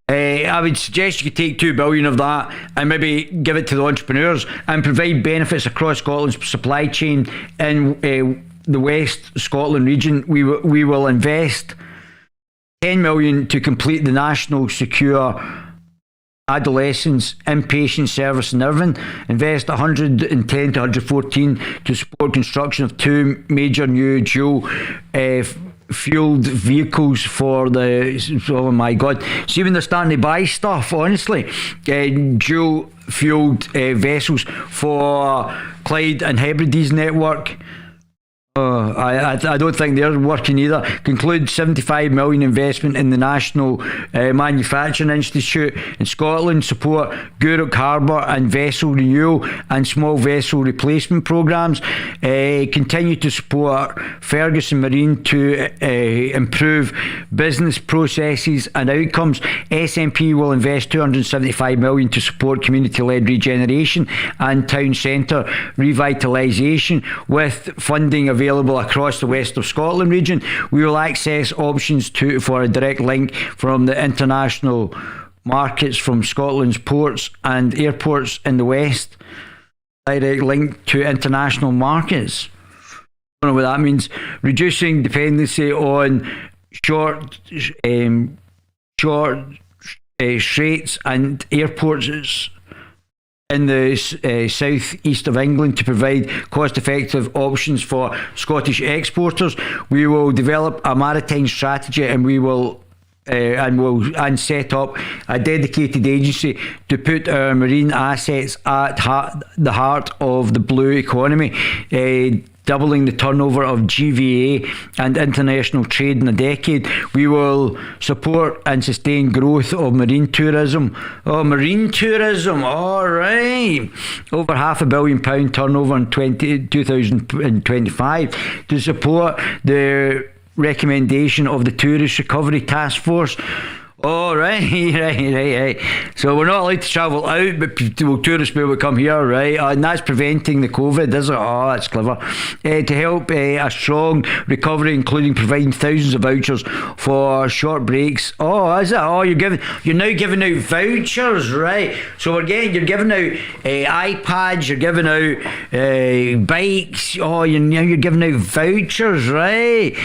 Speaker 1: I would suggest you could take 2 billion of that and maybe give it to the entrepreneurs and provide benefits across Scotland's supply chain in the West Scotland region. We will invest 10 million to complete the national secure adolescents inpatient service in Irvine. Invest 110 to 114 to support construction of 2 major new dual fueled vehicles for the, oh my God, see when they're starting to buy stuff, honestly, dual fueled vessels for Clyde and Hebrides network. I don't think they're working either. Conclude 75 million investment in the National Manufacturing Institute in Scotland. Support Guruk Harbour and vessel renewal and small vessel replacement programmes. Continue to support Ferguson Marine to improve business processes and outcomes. SNP will invest 275 million to support community-led regeneration and town centre revitalisation with funding available across the west of Scotland region. We will access options for a direct link from the international markets from Scotland's ports and airports in the west. Direct link to international markets. I don't know what that means. Reducing dependency on short straits and airports in the south east of England to provide cost-effective options for Scottish exporters. We will develop a maritime strategy, and we will set up a dedicated agency to put our marine assets at the heart of the blue economy, doubling the turnover of GVA and international trade in a decade. We will support and sustain growth of marine tourism. Oh, marine tourism, all right. Over £500 million turnover in 2025 to support the recommendation of the Tourist Recovery Task Force Oh, right, right. So we're not allowed to travel out, but tourists will be able to come here, right? And that's preventing the COVID, is it? Oh, that's clever. To help a strong recovery, including providing thousands of vouchers for short breaks. Oh, is it? Oh, you're now giving out vouchers, right? So you're giving out iPads, you're giving out bikes. Oh, you're giving out vouchers, right?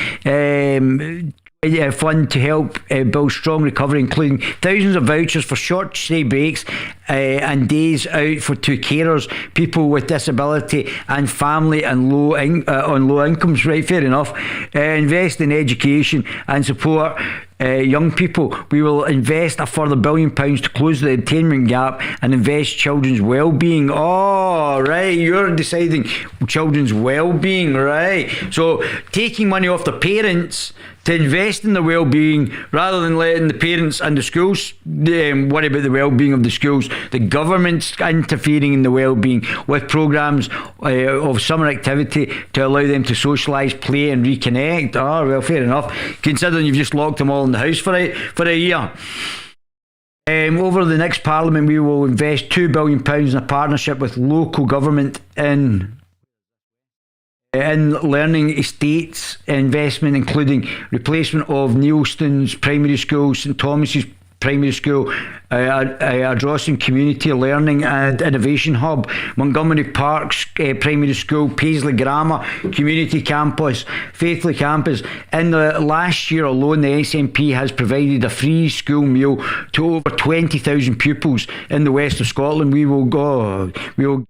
Speaker 1: Fund to help build strong recovery, including thousands of vouchers for short stay breaks and days out to carers, people with disability and family and on low incomes. Right, fair enough. Invest in education and support young people. We will invest a further £1 billion to close the attainment gap and invest children's well-being. Oh, right, you're deciding children's well-being, right? So taking money off the parents to invest in the well-being rather than letting the parents and the schools worry about the well-being of the schools. The government's interfering in the well-being with programmes of summer activity to allow them to socialise, play and reconnect. Oh, well, fair enough, considering you've just locked them all in the house for a year. Over the next Parliament, we will invest £2 billion in a partnership with local government in learning estates investment, including replacement of Neilston's Primary School, St Thomas's Primary School, Ardrossan Community Learning and Innovation Hub, Montgomery Park's Primary School, Paisley Grammar Community Campus, Faithley Campus. In the last year alone, the SNP has provided a free school meal to over 20,000 pupils in the west of Scotland. We will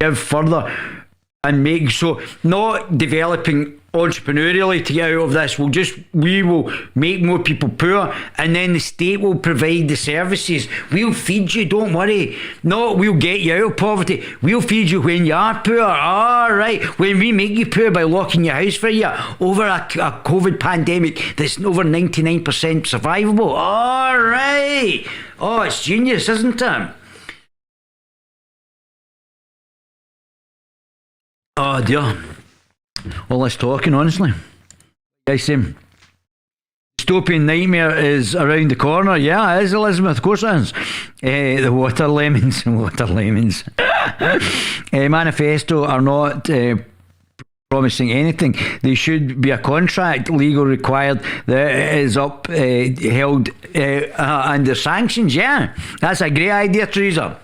Speaker 1: give further and make so not developing entrepreneurially to get out of this. We will make more people poor, and then the state will provide the services. We'll feed you, don't worry. No, we'll get you out of poverty. We'll feed you when you are poor. All right, when we make you poor by locking your house for a year over a COVID pandemic that's over 99% survivable. All right. Oh, it's genius, isn't it? Oh dear. All this talking, honestly. Guys, dystopian nightmare is around the corner. Yeah, it is, Elizabeth. Of course it is. The water lemons. Manifesto are not promising anything. They should be a contract, legal required, that is held under sanctions. Yeah, that's a great idea, Teresa.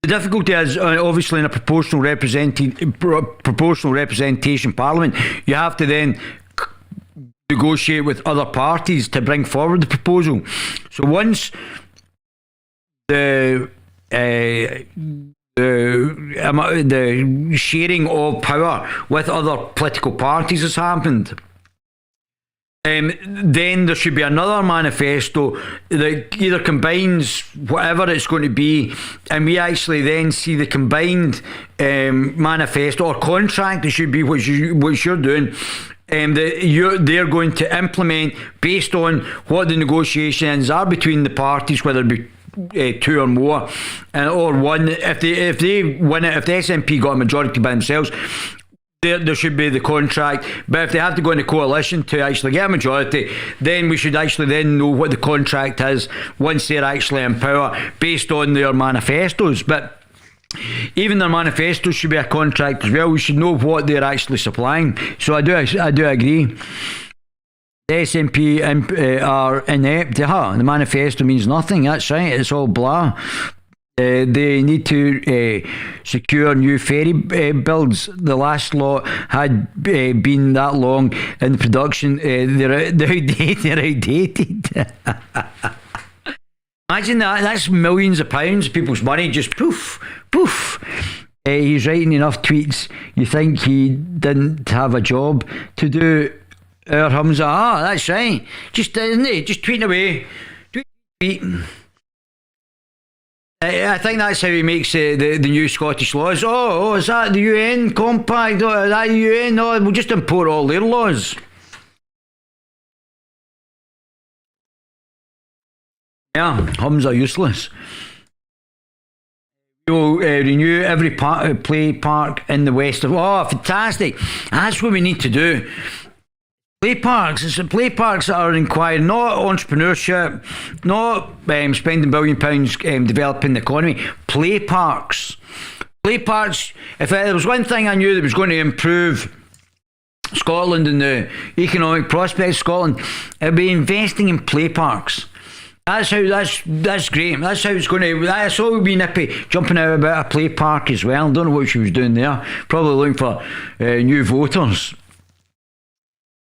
Speaker 1: The difficulty is, obviously, in a proportional representation parliament, you have to then negotiate with other parties to bring forward the proposal. So once the sharing of power with other political parties has happened, then there should be another manifesto that either combines whatever it's going to be, and we actually then see the combined manifesto or contract. It should be what you're doing, that they're going to implement based on what the negotiations are between the parties, whether it be two or more, or one. If they win it, if the SNP got a majority by themselves, there should be the contract. But if they have to go in a coalition to actually get a majority, then we should actually then know what the contract is once they're actually in power based on their manifestos. But even their manifestos should be a contract as well. We should know what they're actually supplying. So I do agree. The SNP are inept. The manifesto means nothing. That's right. It's all blah. They need to secure new ferry builds. The last lot had been that long in production. They're outdated. Imagine that. That's millions of pounds, people's money, just poof. He's writing enough tweets. You think he didn't have a job to do? Our Hamza. That's right. Just, isn't it? Just tweeting away. Tweet. I think that's how he makes the new Scottish laws. Oh, is that the UN compact? Oh, is that the UN? No, we'll just import all their laws. Yeah, hums are useless. We will renew every play park in the west of... Oh, fantastic. That's what we need to do. Play parks. It's the play parks that are inquiring, not entrepreneurship, not spending £1 billion developing the economy. Play parks. Play parks. If there was one thing I knew that was going to improve Scotland and the economic prospects of Scotland, it'd be investing in play parks. That's great. That's how it's going to. That's all be nippy jumping out about a play park as well. Don't know what she was doing there. Probably looking for new voters.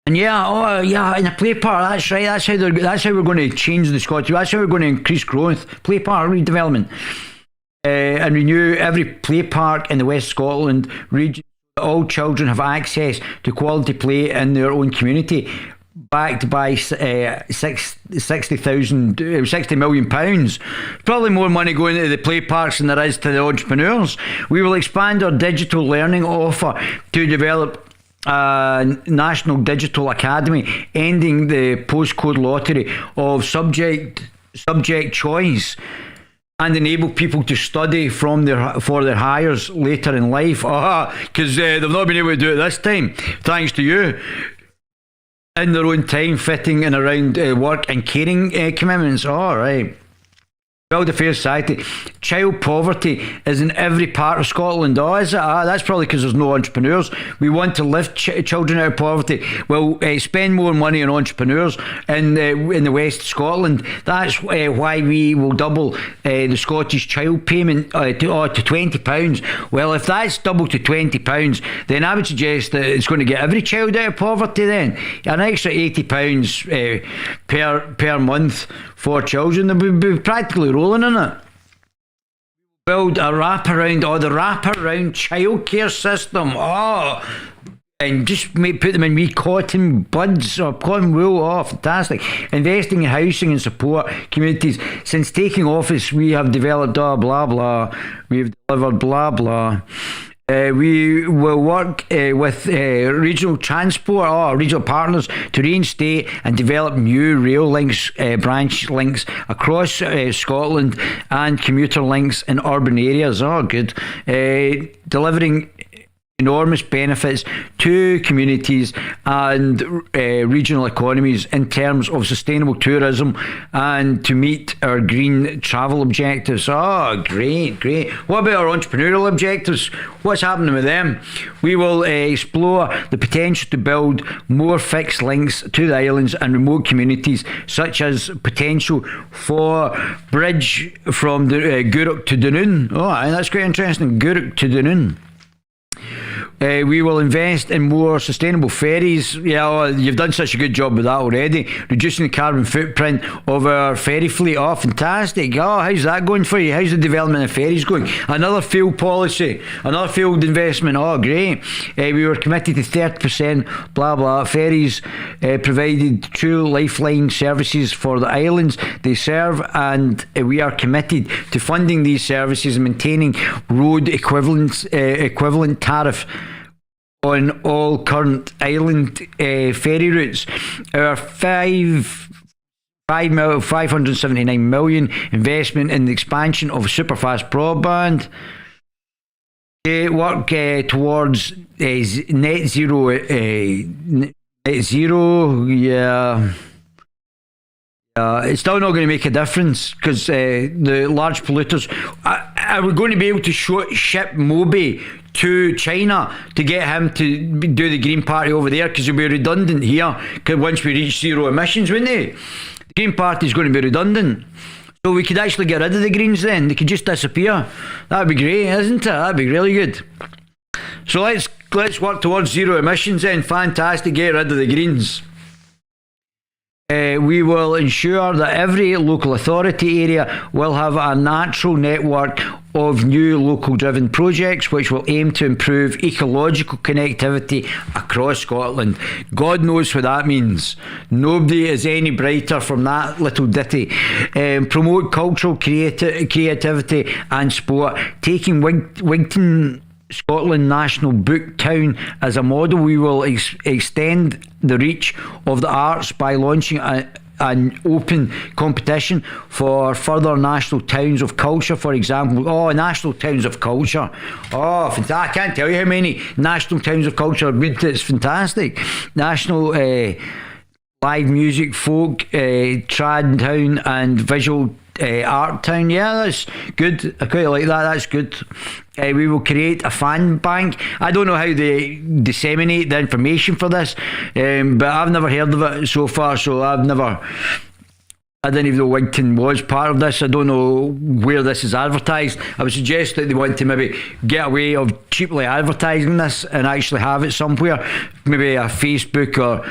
Speaker 1: And in a play park. That's right. That's how we're going to change the Scottish. That's how we're going to increase growth. Play park redevelopment and renew every play park in the West Scotland region. All children have access to quality play in their own community. Backed by £60 million. Probably more money going to the play parks than there is to the entrepreneurs. We will expand our digital learning offer to develop a national digital academy, ending the postcode lottery of subject choice, and enable people to study for their hires later in life. Because they've not been able to do it this time, thanks to you. In their own time, fitting in around work and caring commitments. All right. Build a fair society. Child poverty is in every part of Scotland. Oh, is it? That's probably because there's no entrepreneurs. We want to lift children out of poverty. Well, spend more money on entrepreneurs in the West Scotland. That's why we will double the Scottish child payment to £20. Well, if that's doubled to £20, then I would suggest that it's going to get every child out of poverty then. An extra £80 per month for children. They'll be practically rolling in it. Build the wraparound childcare system. And just put them in wee cotton buds or cotton wool. Fantastic. Investing in housing and support communities. Since taking office, we have developed blah blah. We've delivered blah blah. We will work with regional transport, regional partners to reinstate and develop new rail links, branch links across Scotland and commuter links in urban areas. Good. Delivering enormous benefits to communities and regional economies in terms of sustainable tourism and to meet our green travel objectives. Great. What about our entrepreneurial objectives? What's happening with them? We will explore the potential to build more fixed links to the islands and remote communities, such as potential for bridge from the Guruk to Dunoon. That's quite interesting. Guruk to Dunoon. We will invest in more sustainable ferries. You've done such a good job with that already. Reducing the carbon footprint of our ferry fleet. Fantastic. How's that going for you? How's the development of ferries going? Another field policy, another field investment. Great. We were committed to 30%, blah, blah. Ferries provided true lifeline services for the islands they serve, and we are committed to funding these services and maintaining road equivalent tariff on all current island ferry routes. Our 579 million investment in the expansion of superfast broadband. Work towards net zero. It's still not going to make a difference because the large polluters. Are we going to be able to ship Moby to China to get him to do the Green Party over there? Because he'll be redundant here once we reach zero emissions, wouldn't he? The Green Party is going to be redundant. So we could actually get rid of the Greens then. They could just disappear. That would be great, isn't it? That would be really good. So let's work towards zero emissions then. Fantastic. Get rid of the Greens. We will ensure that every local authority area will have a natural network of new local driven projects which will aim to improve ecological connectivity across Scotland. God knows what that means. Nobody is any brighter from that little ditty. Promote cultural creativity and sport. Taking Wigton Scotland National Book Town as a model, we will extend the reach of the arts by launching an open competition for further national towns of culture, for example. Oh, national towns of culture. Oh, I can't tell you how many national towns of culture. It's fantastic. National live music, folk, trad town, and visual art town. Yeah, that's good. I quite like that. That's good. We will create a fan bank. I don't know how they disseminate the information for this, but I've never heard of it so far, so I didn't even know Wigton was part of this. I don't know where this is advertised. I would suggest that they want to maybe get away of cheaply advertising this and actually have it somewhere, maybe a Facebook or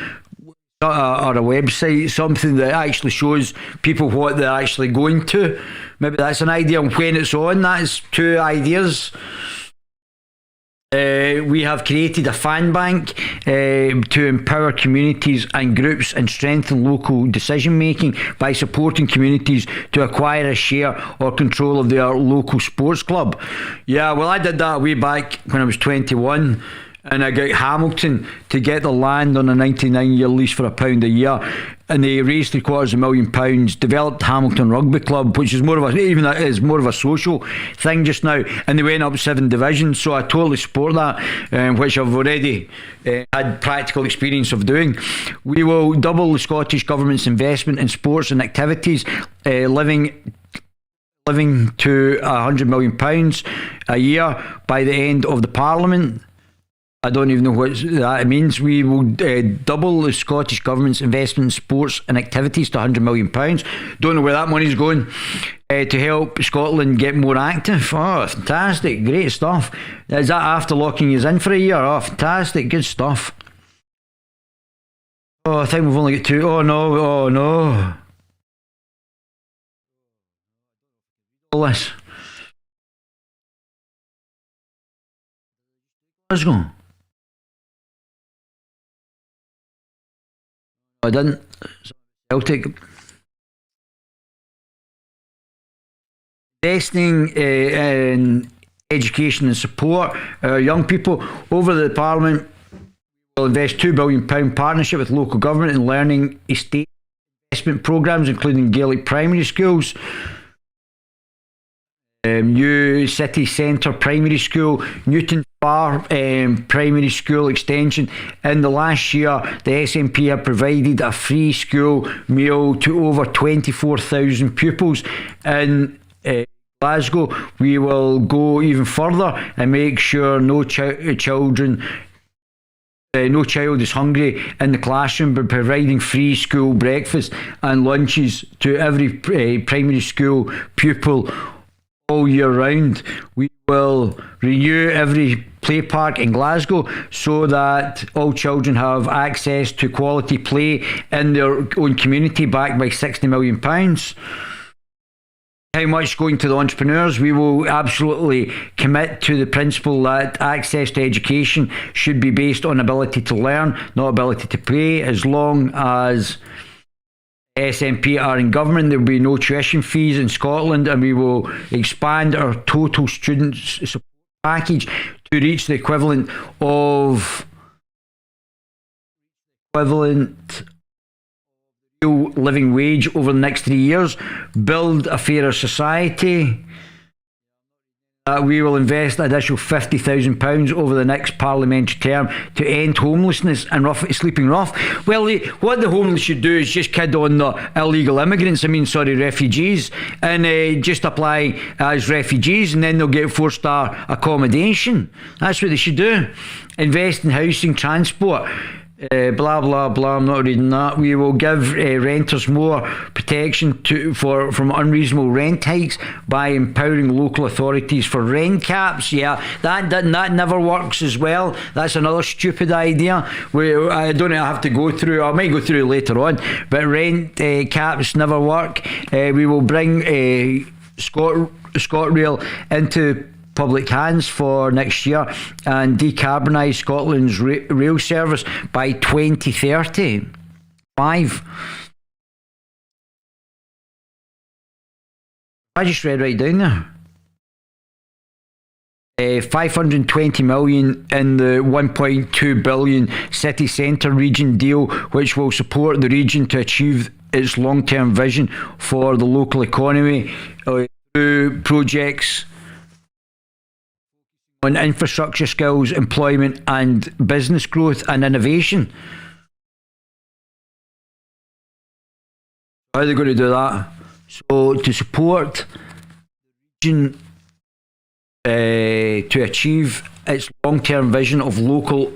Speaker 1: a website, something that actually shows people what they're actually going to. Maybe that's an idea. And when it's on, that's two ideas. We have created a fan bank to empower communities and groups and strengthen local decision making by supporting communities to acquire a share or control of their local sports club. Yeah, well, I did that way back when I was 21. And I got Hamilton to get the land on a 99-year lease for £1 a year, and they raised £750,000, developed Hamilton Rugby Club, which is more of a social thing just now, and they went up 7 divisions. So I totally support that, which I've already had practical experience of doing. We will double the Scottish Government's investment in sports and activities, living to £100 million a year by the end of the Parliament. I don't even know what that means. We will double the Scottish Government's investment in sports and activities to £100 million. Don't know where that money's going. To help Scotland get more active. Oh, fantastic. Great stuff. Is that after locking us in for a year? Oh, fantastic. Good stuff. Oh, I think we've only got 2. Oh, no. Oh, no. All this. Let's go. I didn't. Celtic. Investing in education and support our young people. Over the Parliament, will invest £2 billion partnership with local government in learning estate investment programmes, including Gaelic primary schools. New city centre primary school, Newton Bar primary school extension. In the last year, the SNP have provided a free school meal to over 24,000 pupils in Glasgow. We will go even further and make sure no child is hungry in the classroom by providing free school breakfast and lunches to every primary school pupil all year round. We will renew every play park in Glasgow so that all children have access to quality play in their own community, backed by £60 million. How much going to the entrepreneurs? We will absolutely commit to the principle that access to education should be based on ability to learn, not ability to pay. As long as SNP are in government, there will be no tuition fees in Scotland, and we will expand our total student support package to reach the equivalent real living wage over the next 3 years. Build a fairer society. We will invest an additional £50,000 over the next parliamentary term to end homelessness and sleeping rough. Well, what the homeless should do is just kid on the illegal immigrants, refugees, and just apply as refugees, and then they'll get 4-star accommodation. That's what they should do. Invest in housing, transport. Blah blah blah. I'm not reading that. We will give renters more protection from unreasonable rent hikes by empowering local authorities for rent caps. Yeah, that never works as well. That's another stupid idea. I don't know. I have to go through. I might go through it later on. But rent caps never work. We will bring ScotRail into public hands for next year and decarbonise Scotland's rail service by 2035. I just read right down there. 520 million in the 1.2 billion city centre region deal, which will support the region to achieve its long-term vision for the local economy through projects on infrastructure skills, employment and business growth and innovation. How are they going to do that? So to support the region to achieve its long-term vision of local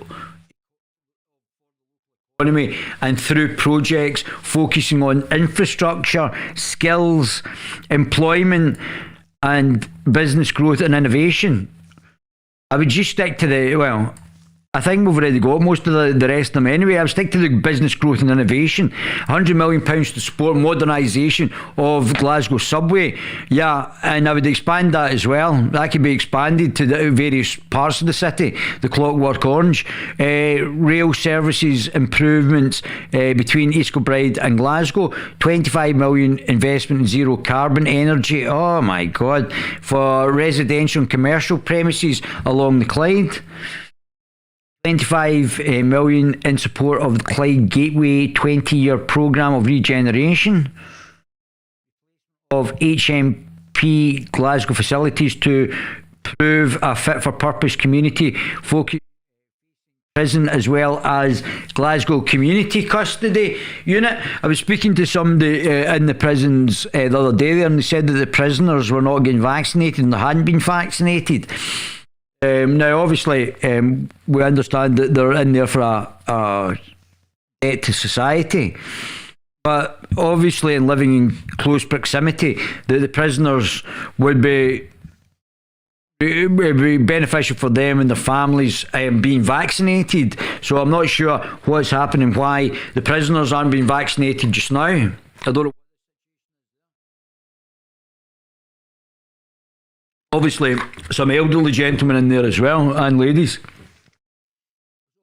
Speaker 1: economy and through projects focusing on infrastructure, skills, employment and business growth and innovation. I would just stick to I think we've already got most of the rest of them anyway. I would stick to the business growth and innovation. £100 million to support modernisation of Glasgow subway. Yeah, and I would expand that as well. That could be expanded to the various parts of the city. The Clockwork Orange. Rail services improvements between East Kilbride and Glasgow. £25 million investment in zero carbon energy. Oh my God. For residential and commercial premises along the Clyde. £25 million in support of the Clyde Gateway 20-year programme of regeneration of HMP Glasgow facilities to prove a fit-for-purpose community focused prison as well as Glasgow Community Custody Unit. I was speaking to somebody in the prisons the other day there, and they said that the prisoners were not getting vaccinated and they hadn't been vaccinated. Now, obviously, we understand that they're in there for a debt to society, but obviously, in living in close proximity, that the prisoners would be beneficial for them and their families being vaccinated. So I'm not sure what's happening, why the prisoners aren't being vaccinated just now. I don't know. Obviously, some elderly gentlemen in there as well, and ladies.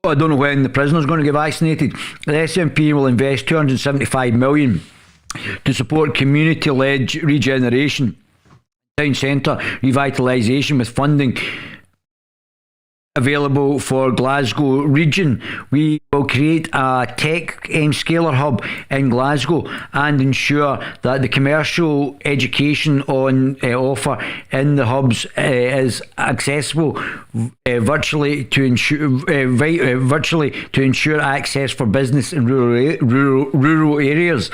Speaker 1: I don't know when the prisoners are going to get vaccinated. The SNP will invest £275 million to support community-led regeneration, town centre revitalisation with funding available for Glasgow region. We will create a tech scalar hub in Glasgow and ensure that the commercial education on offer in the hubs is accessible virtually to ensure access for business in rural areas.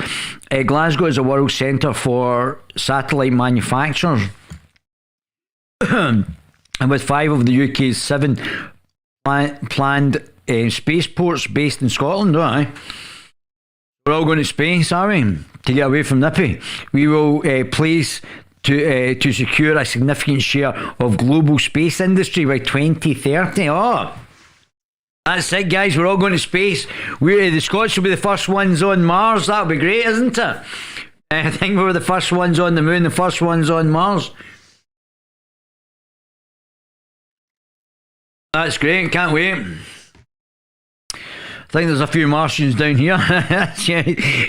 Speaker 1: Glasgow is a world centre for satellite manufacturers. And with 5 of the UK's 7 planned spaceports based in Scotland, we're all going to space, are we? To get away from Nippy. We will place to secure a significant share of global space industry by 2030. Oh, that's it, guys. We're all going to space. The Scots will be the first ones on Mars. That'll be great, isn't it? I think we were the first ones on the moon, the first ones on Mars. That's great, can't wait. I think there's a few Martians down here.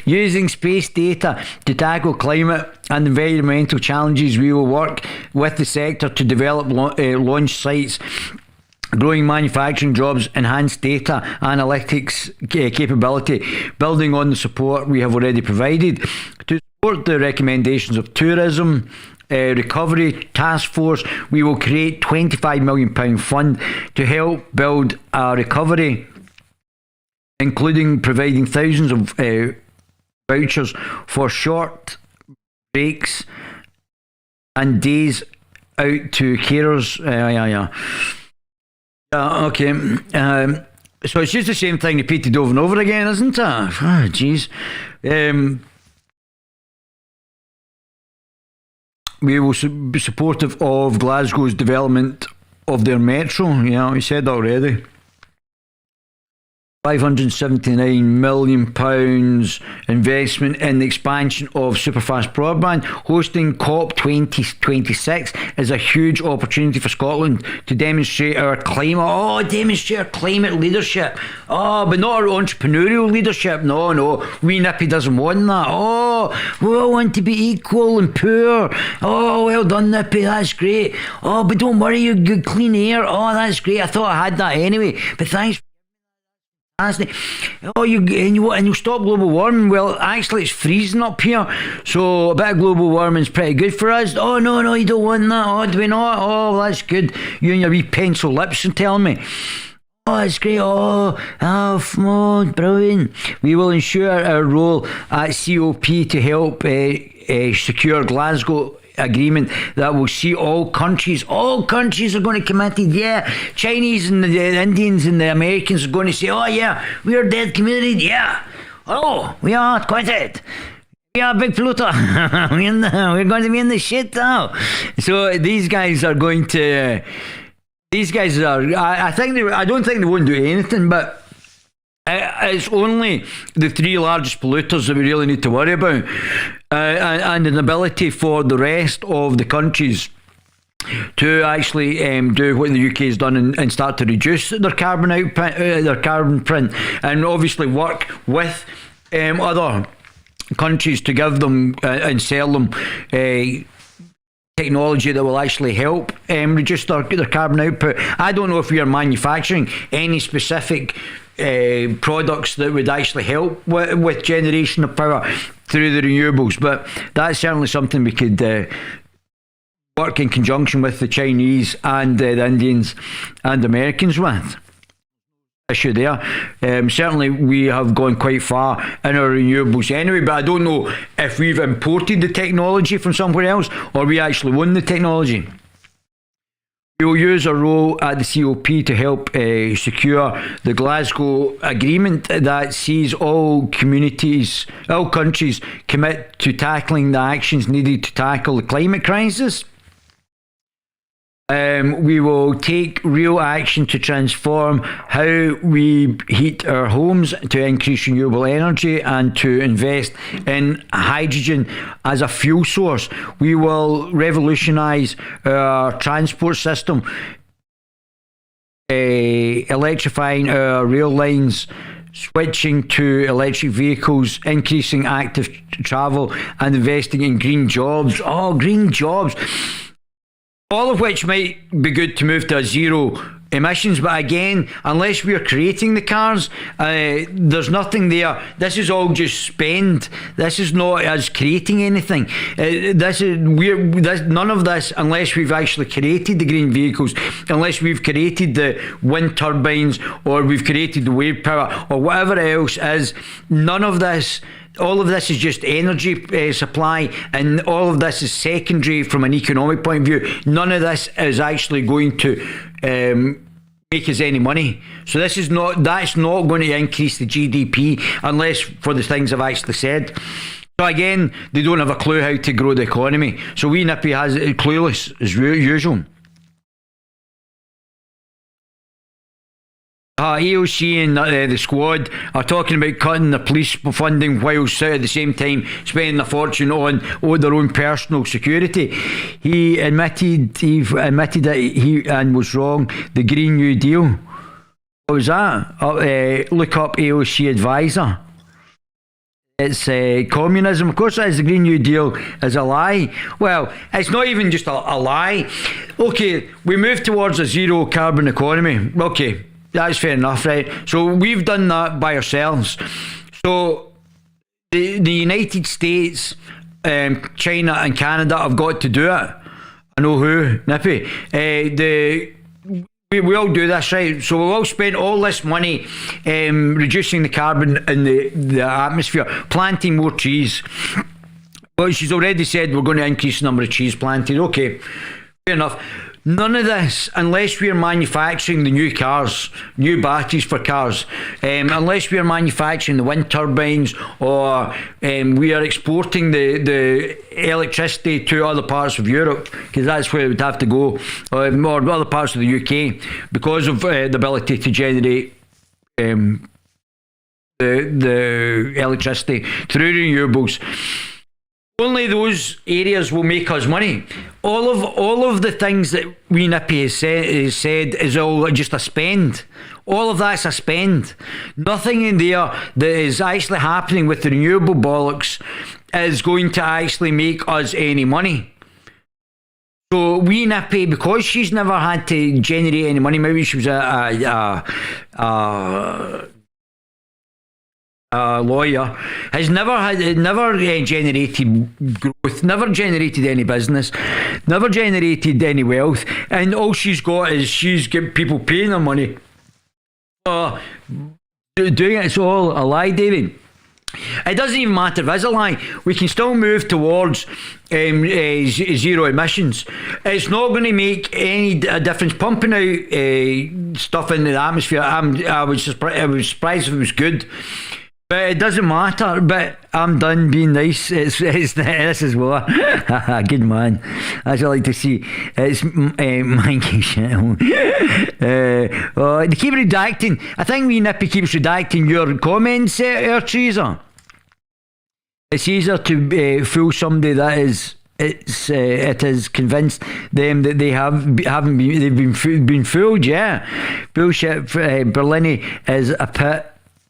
Speaker 1: Using space data to tackle climate and environmental challenges, we will work with the sector to develop launch sites, growing manufacturing jobs, enhanced data analytics capability, building on the support we have already provided. To support the recommendations of tourism, recovery task force, we will create £25 million fund to help build a recovery, including providing thousands of vouchers for short breaks and days out to carers. Okay. So it's just the same thing repeated over and over again, isn't it? Oh, jeez. We will be supportive of Glasgow's development of their metro. Yeah, we said that already. £579 million investment in the expansion of superfast broadband. Hosting COP 2026 is a huge opportunity for Scotland to demonstrate our climate. Demonstrate our climate leadership. But not our entrepreneurial leadership. No. Wee Nippy doesn't want that. We all want to be equal and poor. Well done, Nippy. That's great. But don't worry, you good clean air. That's great. I thought I had that anyway. But thanks. Oh, you stop global warming. Well, actually, it's freezing up here, so a bit of global warming's pretty good for us. Oh, no, you don't want that. Oh, do we not? Oh, that's good. You and your wee pencil lips are telling me. Oh, it's great. Oh, brilliant. We will ensure our role at COP to help secure Glasgow agreement that will see all countries are going to commit it. Yeah, Chinese and the Indians and the Americans are going to say, oh yeah, we are dead community. Yeah, oh, we are committed. We are big polluter. We're going to be in the shit now. So these guys are going to. These guys are. I don't think they won't do anything, but. It's only the three largest polluters that we really need to worry about, and an ability for the rest of the countries to actually do what the UK has done and start to reduce their carbon output, their carbon print, and obviously work with other countries to give them and sell them technology that will actually help reduce their carbon output. I don't know if we are manufacturing any specific products that would actually help with generation of power through the renewables, but that's certainly something we could work in conjunction with the Chinese and the Indians and Americans with. Issue there. Certainly we have gone quite far in our renewables anyway, but I don't know if we've imported the technology from somewhere else or we actually own the technology. We will use our role at the COP to help secure the Glasgow Agreement that sees all countries commit to tackling the actions needed to tackle the climate crisis. We will take real action to transform how we heat our homes, to increase renewable energy and to invest in hydrogen as a fuel source. We will revolutionise our transport system, electrifying our rail lines, switching to electric vehicles, increasing active travel and investing in green jobs. Oh, green jobs. All of which might be good to move to a zero emissions, but again, unless we're creating the cars, there's nothing there. This is all just spend. This is not us creating anything. None of this, unless we've actually created the green vehicles, unless we've created the wind turbines or we've created the wave power or whatever else is. None of this. All of this is just energy supply, and all of this is secondary from an economic point of view. None of this is actually going to make us any money. So that's not going to increase the GDP unless for the things I've actually said. So again, they don't have a clue how to grow the economy. So wee Nippy has it clueless as usual. EOC and the squad are talking about cutting the police funding whilst at the same time spending a fortune on their own personal security. He admitted that he was wrong. The Green New Deal. What was that? Look up AOC advisor. It's communism. Of course it is. The Green New Deal is a lie. Well, it's not even just a lie. Okay, we move towards a zero carbon economy. Okay. That's fair enough, right? So we've done that by ourselves. So the United States, China and Canada have got to do it. I know who, Nippy. We all do this, right? So we'll all spend all this money reducing the carbon in the atmosphere, planting more trees. Well, she's already said we're going to increase the number of trees planted. Okay, fair enough. None of this, unless we're manufacturing the new cars, new batteries for cars, unless we're manufacturing the wind turbines or we are exporting the electricity to other parts of Europe, because that's where it would have to go, or other parts of the UK, because of the ability to generate the electricity through renewables. Only those areas will make us money. All of the things that wee Nippy has said is all just a spend. All of that's a spend. Nothing in there that is actually happening with the renewable bollocks is going to actually make us any money. So wee Nippy, because she's never had to generate any money, maybe she was lawyer, has never generated growth, never generated any business, never generated any wealth, and all she's got is she's got people paying her money. Doing it, it's all a lie, David. It doesn't even matter if it's a lie. We can still move towards zero emissions. It's not going to make any difference pumping out stuff into the atmosphere. I was surprised if it was good, but it doesn't matter. But I'm done being nice. This is what good man. That's what I like to see. It's Mikey channel. They keep redacting. I think we Nippy keeps redacting your comments, Teresa. It's easier to fool somebody that is. It has convinced them that they haven't been. They've been fooled. Yeah, bullshit. Berlini is a pit.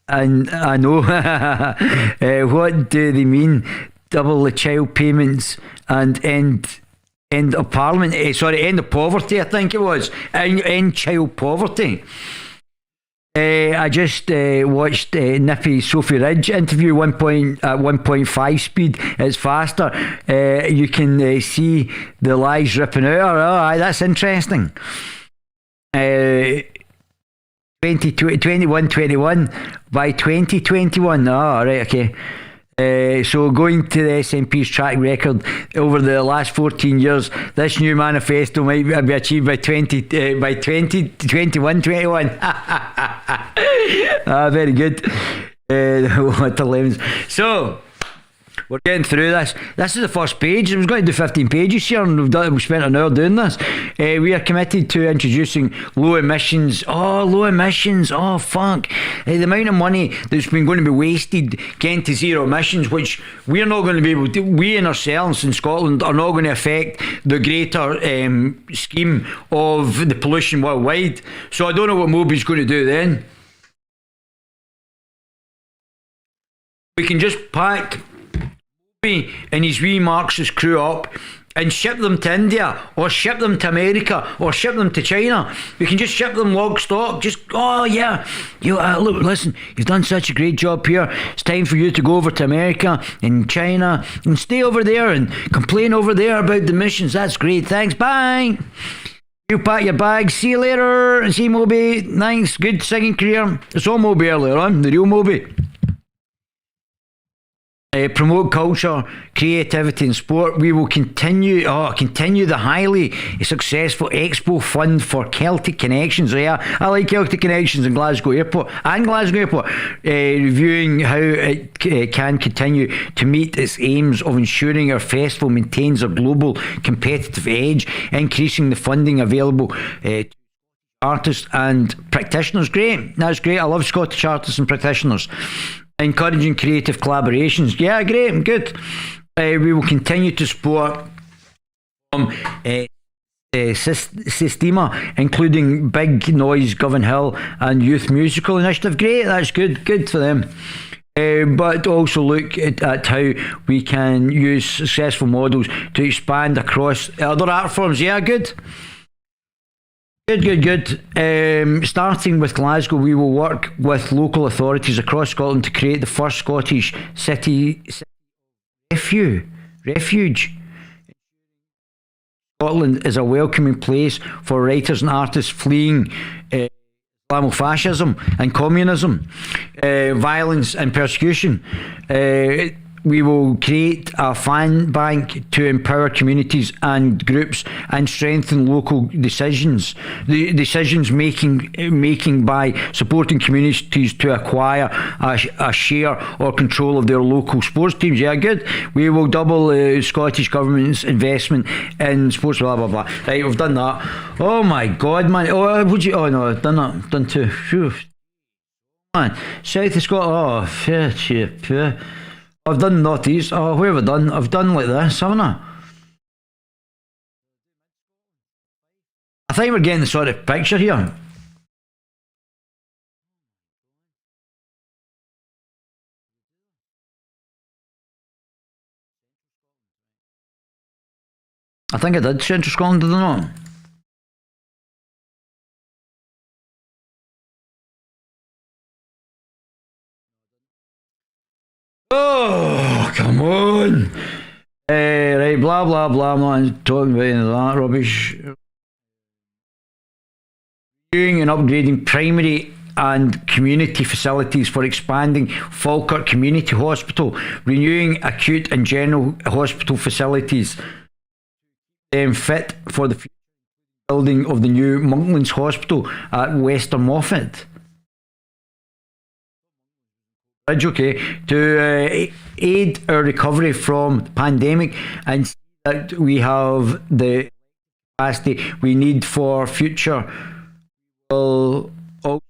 Speaker 1: And I know what do they mean? Double the child payments and end of Parliament. End of poverty. I think it was end child poverty. I just watched Nippy Sophie Ridge interview at 1.5 speed. It's faster. You can see the lies ripping out. Oh, that's interesting. 21 by 2021. Oh, right, okay. So going to the SNP's track record over the last 14 years, this new manifesto might be achieved by 21. Very good. What the lens. So we're getting through this. This is the first page. I was going to do 15 pages here, and we've spent an hour doing this. We are committed to introducing low emissions. Oh, low emissions. Oh, fuck. The amount of money that's been going to be wasted getting to zero emissions, which we're not going to be able to, we and ourselves in Scotland are not going to affect the greater scheme of the pollution worldwide. So I don't know what Moby's going to do then. We can just pack and his wee Marxist crew up and ship them to India or ship them to America or ship them to China. We can just ship them log stock. Just, oh yeah, look, listen, you've done such a great job here. It's time for you to go over to America and China and stay over there and complain over there about the emissions. That's great. Thanks. Bye. You pack your bags. See you later. See Moby. Thanks. Good singing career. I saw Moby earlier on, the real Moby. Promote culture, creativity and sport. We will continue the highly successful Expo Fund for Celtic Connections. Oh, yeah, I like Celtic Connections in Glasgow Airport. Reviewing how it can continue to meet its aims of ensuring our festival maintains a global competitive edge, increasing the funding available to artists and practitioners. Great, that's great. I love Scottish artists and practitioners. Encouraging creative collaborations. Yeah, great, good. We will continue to support Systema, including Big Noise, Govan Hill and Youth Musical Initiative. Great, that's good for them. But also look at how we can use successful models to expand across other art forms. Yeah, good. Good. Starting with Glasgow, we will work with local authorities across Scotland to create the first Scottish city refuge. Scotland is a welcoming place for writers and artists fleeing Islamofascism and communism, violence and persecution. We will create a fan bank to empower communities and groups and strengthen local decisions making by supporting communities to acquire a share or control of their local sports teams. Yeah, good. We will double the Scottish Government's investment in sports, blah, blah, blah. Right, we've done that. Oh my God, man. Oh, no, I've done that. I've done two. Phew. Man, South of Scotland. Oh, phew. I've done North East. Oh, where have I done? I've done like this, haven't I? I think we're getting the sort of picture here. I think I did Central Scotland, did I not? Oh, come on. Right, blah, blah, blah. I'm not talking about any of that rubbish. Reviewing and upgrading primary and community facilities for expanding Falkirk Community Hospital, renewing acute and general hospital facilities, fit for the future building of the new Monklands Hospital at Western Moffat. Okay, to aid our recovery from the pandemic and that we have the capacity we need for future, will also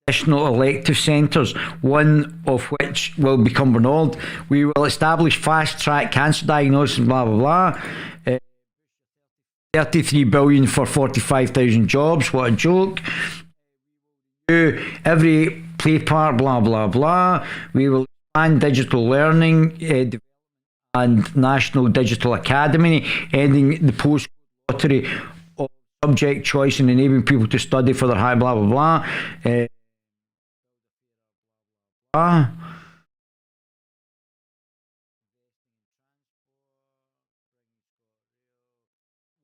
Speaker 1: additional elective centres, one of which will be Cumbernauld. We will establish fast track cancer diagnosis, blah blah blah. 33 billion for 45,000 jobs. What a joke. Every play park, blah blah blah. We will expand digital learning and National Digital Academy, ending the post lottery of subject choice and enabling people to study for their high, blah blah blah.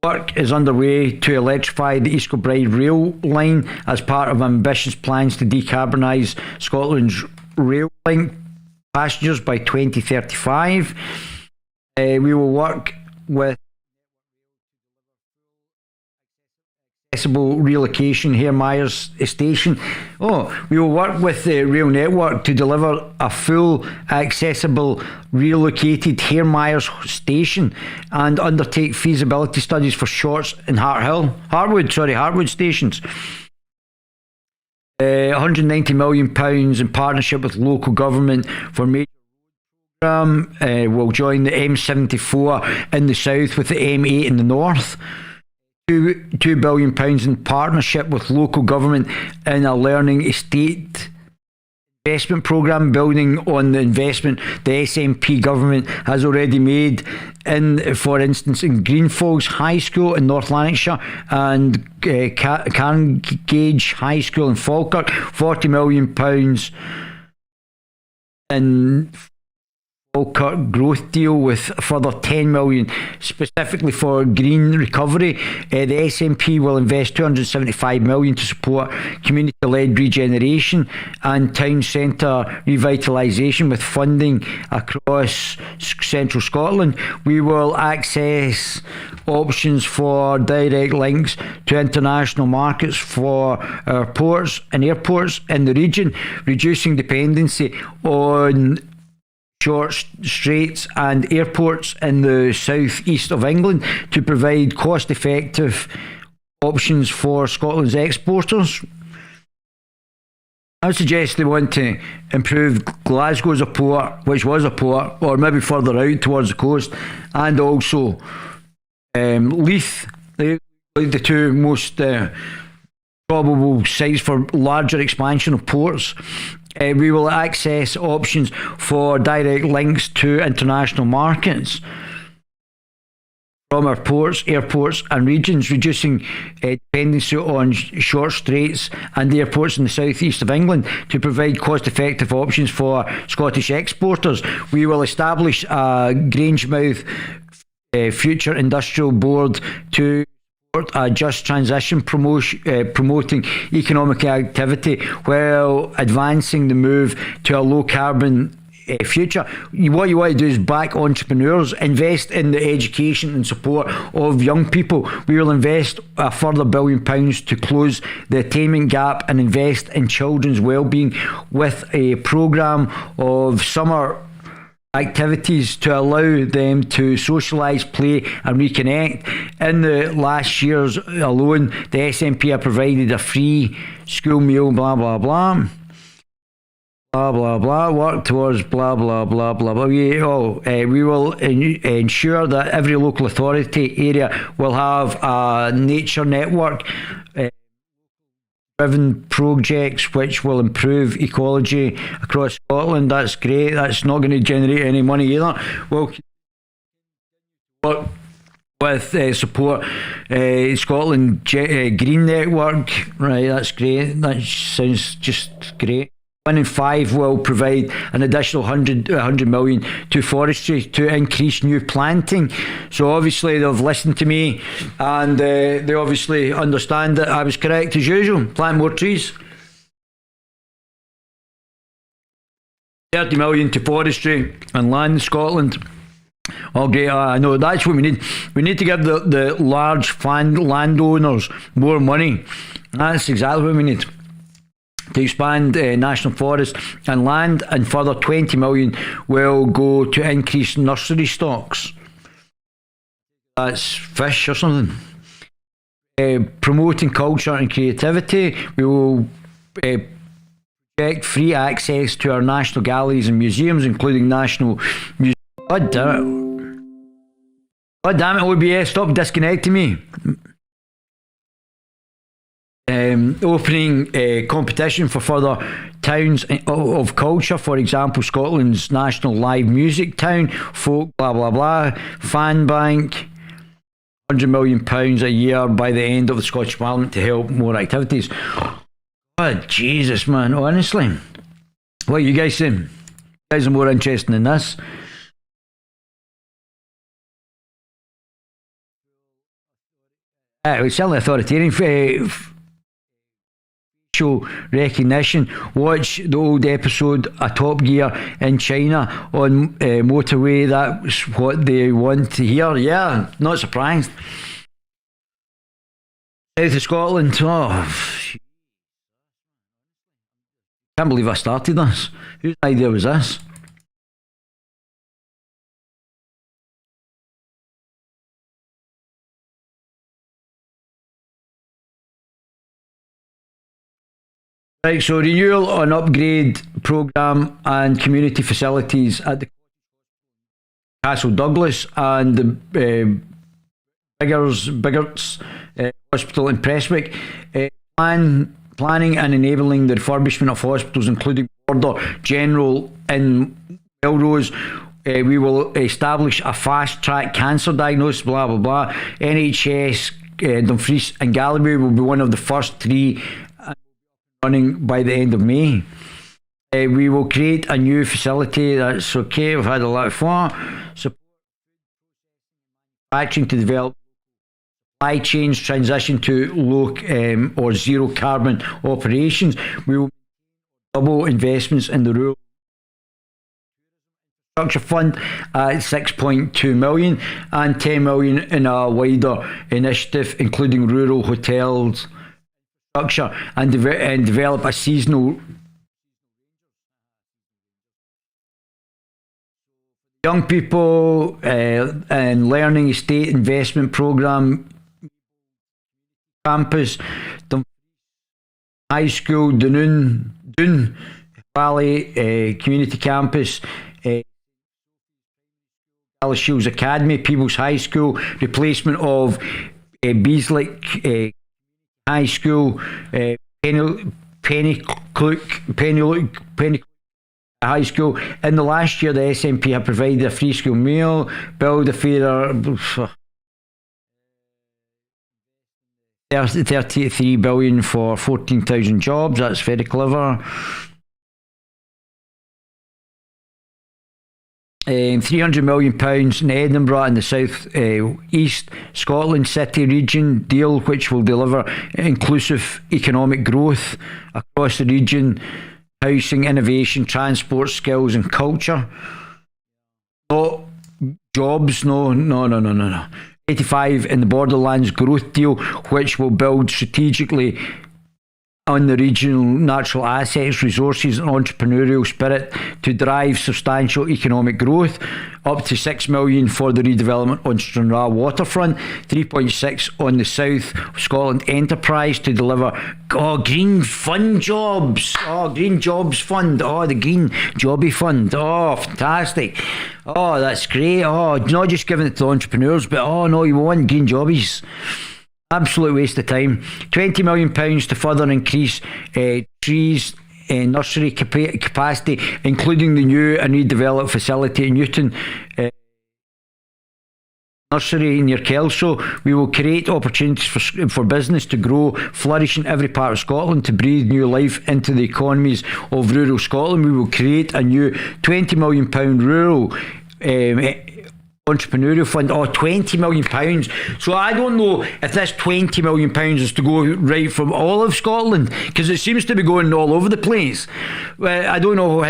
Speaker 1: Work is underway to electrify the East Kilbride rail line as part of ambitious plans to decarbonise Scotland's rail link passengers by 2035. We will work with accessible relocation Hare Myers Station. We will work with the rail network to deliver a full, accessible, relocated Hare Myers Station and undertake feasibility studies for Shorts and Hartwood stations. £190 million in partnership with local government for major programme. Will join the M74 in the south with the M8 in the north. £2 billion in partnership with local government in a learning estate investment programme, building on the investment the SNP government has already made for instance, in Greenfalls High School in North Lanarkshire and Carngage High School in Falkirk. £40 million in Falkirk growth deal with a further 10 million specifically for green recovery. The SNP will invest 275 million to support community-led regeneration and town centre revitalisation with funding across central Scotland. We will access options for direct links to international markets for our ports and airports in the region, reducing dependency on short straits and airports in the south-east of England to provide cost-effective options for Scotland's exporters. I would suggest they want to improve Glasgow as a port, which was a port, or maybe further out towards the coast, and also Leith, the two most probable sites for larger expansion of ports. We will access options for direct links to international markets from our ports, airports and regions, reducing dependency on short straits and airports in the south-east of England to provide cost-effective options for Scottish exporters. We will establish a Grangemouth Future Industrial Board to a just transition promoting economic activity while advancing the move to a low carbon future. What you want to do is back entrepreneurs, invest in the education and support of young people. We will invest a further £1 billion to close the attainment gap and invest in children's wellbeing with a programme of summer activities to allow them to socialise, play and reconnect. In the last years alone, the SNP have provided a free school meal, blah blah blah, blah blah blah, work towards blah blah blah blah blah. We will ensure that every local authority area will have a nature network driven projects which will improve ecology across Scotland. That's great. That's not going to generate any money either. We'll work with support Scotland Green Network. Right, that's great. That sounds just great. 1 in 5 will provide an additional 100 million to forestry to increase new planting. So obviously they've listened to me, and they obviously understand that I was correct as usual. Plant more trees. 30 million to forestry and land in Scotland. Oh, great. I know, that's what we need. We need to give the large landowners more money. That's exactly what we need. To expand national forest and land, and further 20 million will go to increase nursery stocks. That's fish or something. Promoting culture and creativity. We will project free access to our national galleries and museums, including National Museum. God damn it, OBS, stop disconnecting me. Opening competition for further towns of culture, for example, Scotland's national live music town, folk, blah blah blah, fan bank, £100 million a year by the end of the Scottish Parliament to help more activities. Oh, Jesus, man, honestly. What are you guys saying? You guys are more interested in this. It's certainly authoritarian. Facial recognition. Watch the old episode of Top Gear in China on motorway. That's what they want to hear. Yeah, not surprised. South of Scotland. Oh, can't believe I started this. Whose idea was this? Right, so renewal and upgrade programme and community facilities at the Castle Douglas and the Biggarts Hospital in Prestwick. Planning and enabling the refurbishment of hospitals, including Border General in Melrose. We will establish a fast-track cancer diagnosis, blah, blah, blah. NHS, Dumfries and Galloway will be one of the first 3 running by the end of May. We will create a new facility. That's okay, we've had a lot of fun. Support manufacturing to develop supply chains, transition to low or zero carbon operations. We will double investments in the rural infrastructure fund at 6.2 million and 10 million in a wider initiative, including rural hotels structure, and develop a seasonal young people and learning estate investment program campus, high school, Doon Valley Community Campus, Alice Shields Academy, People's High School, replacement of Beeslick High School, Penny High School. In the last year, the SNP have provided a free school meal, build a fairer, 33 billion for 14,000 jobs. That's very clever. 300 million pounds in Edinburgh and the south east Scotland city region deal, which will deliver inclusive economic growth across the region, housing, innovation, transport, skills and culture. Not jobs, no. 85 in the Borderlands growth deal, which will build strategically on the regional natural assets, resources and entrepreneurial spirit to drive substantial economic growth. Up to 6 million for the redevelopment on Stranraer waterfront, 3.6 on the South Scotland enterprise to deliver green fund jobs. Green jobs fund. The green jobby fund. Fantastic. That's great. Not just giving it to entrepreneurs, but you want green jobbies. Absolute waste of time. £20 million to further increase trees nursery capacity, including the new and redeveloped facility in Newton. nursery near Kelso. We will create opportunities for business to grow, flourish in every part of Scotland, to breathe new life into the economies of rural Scotland. We will create a new £20 million rural entrepreneurial fund. £20 million. So I don't know if this £20 million is to go right from all of Scotland, because it seems to be going all over the place. I don't know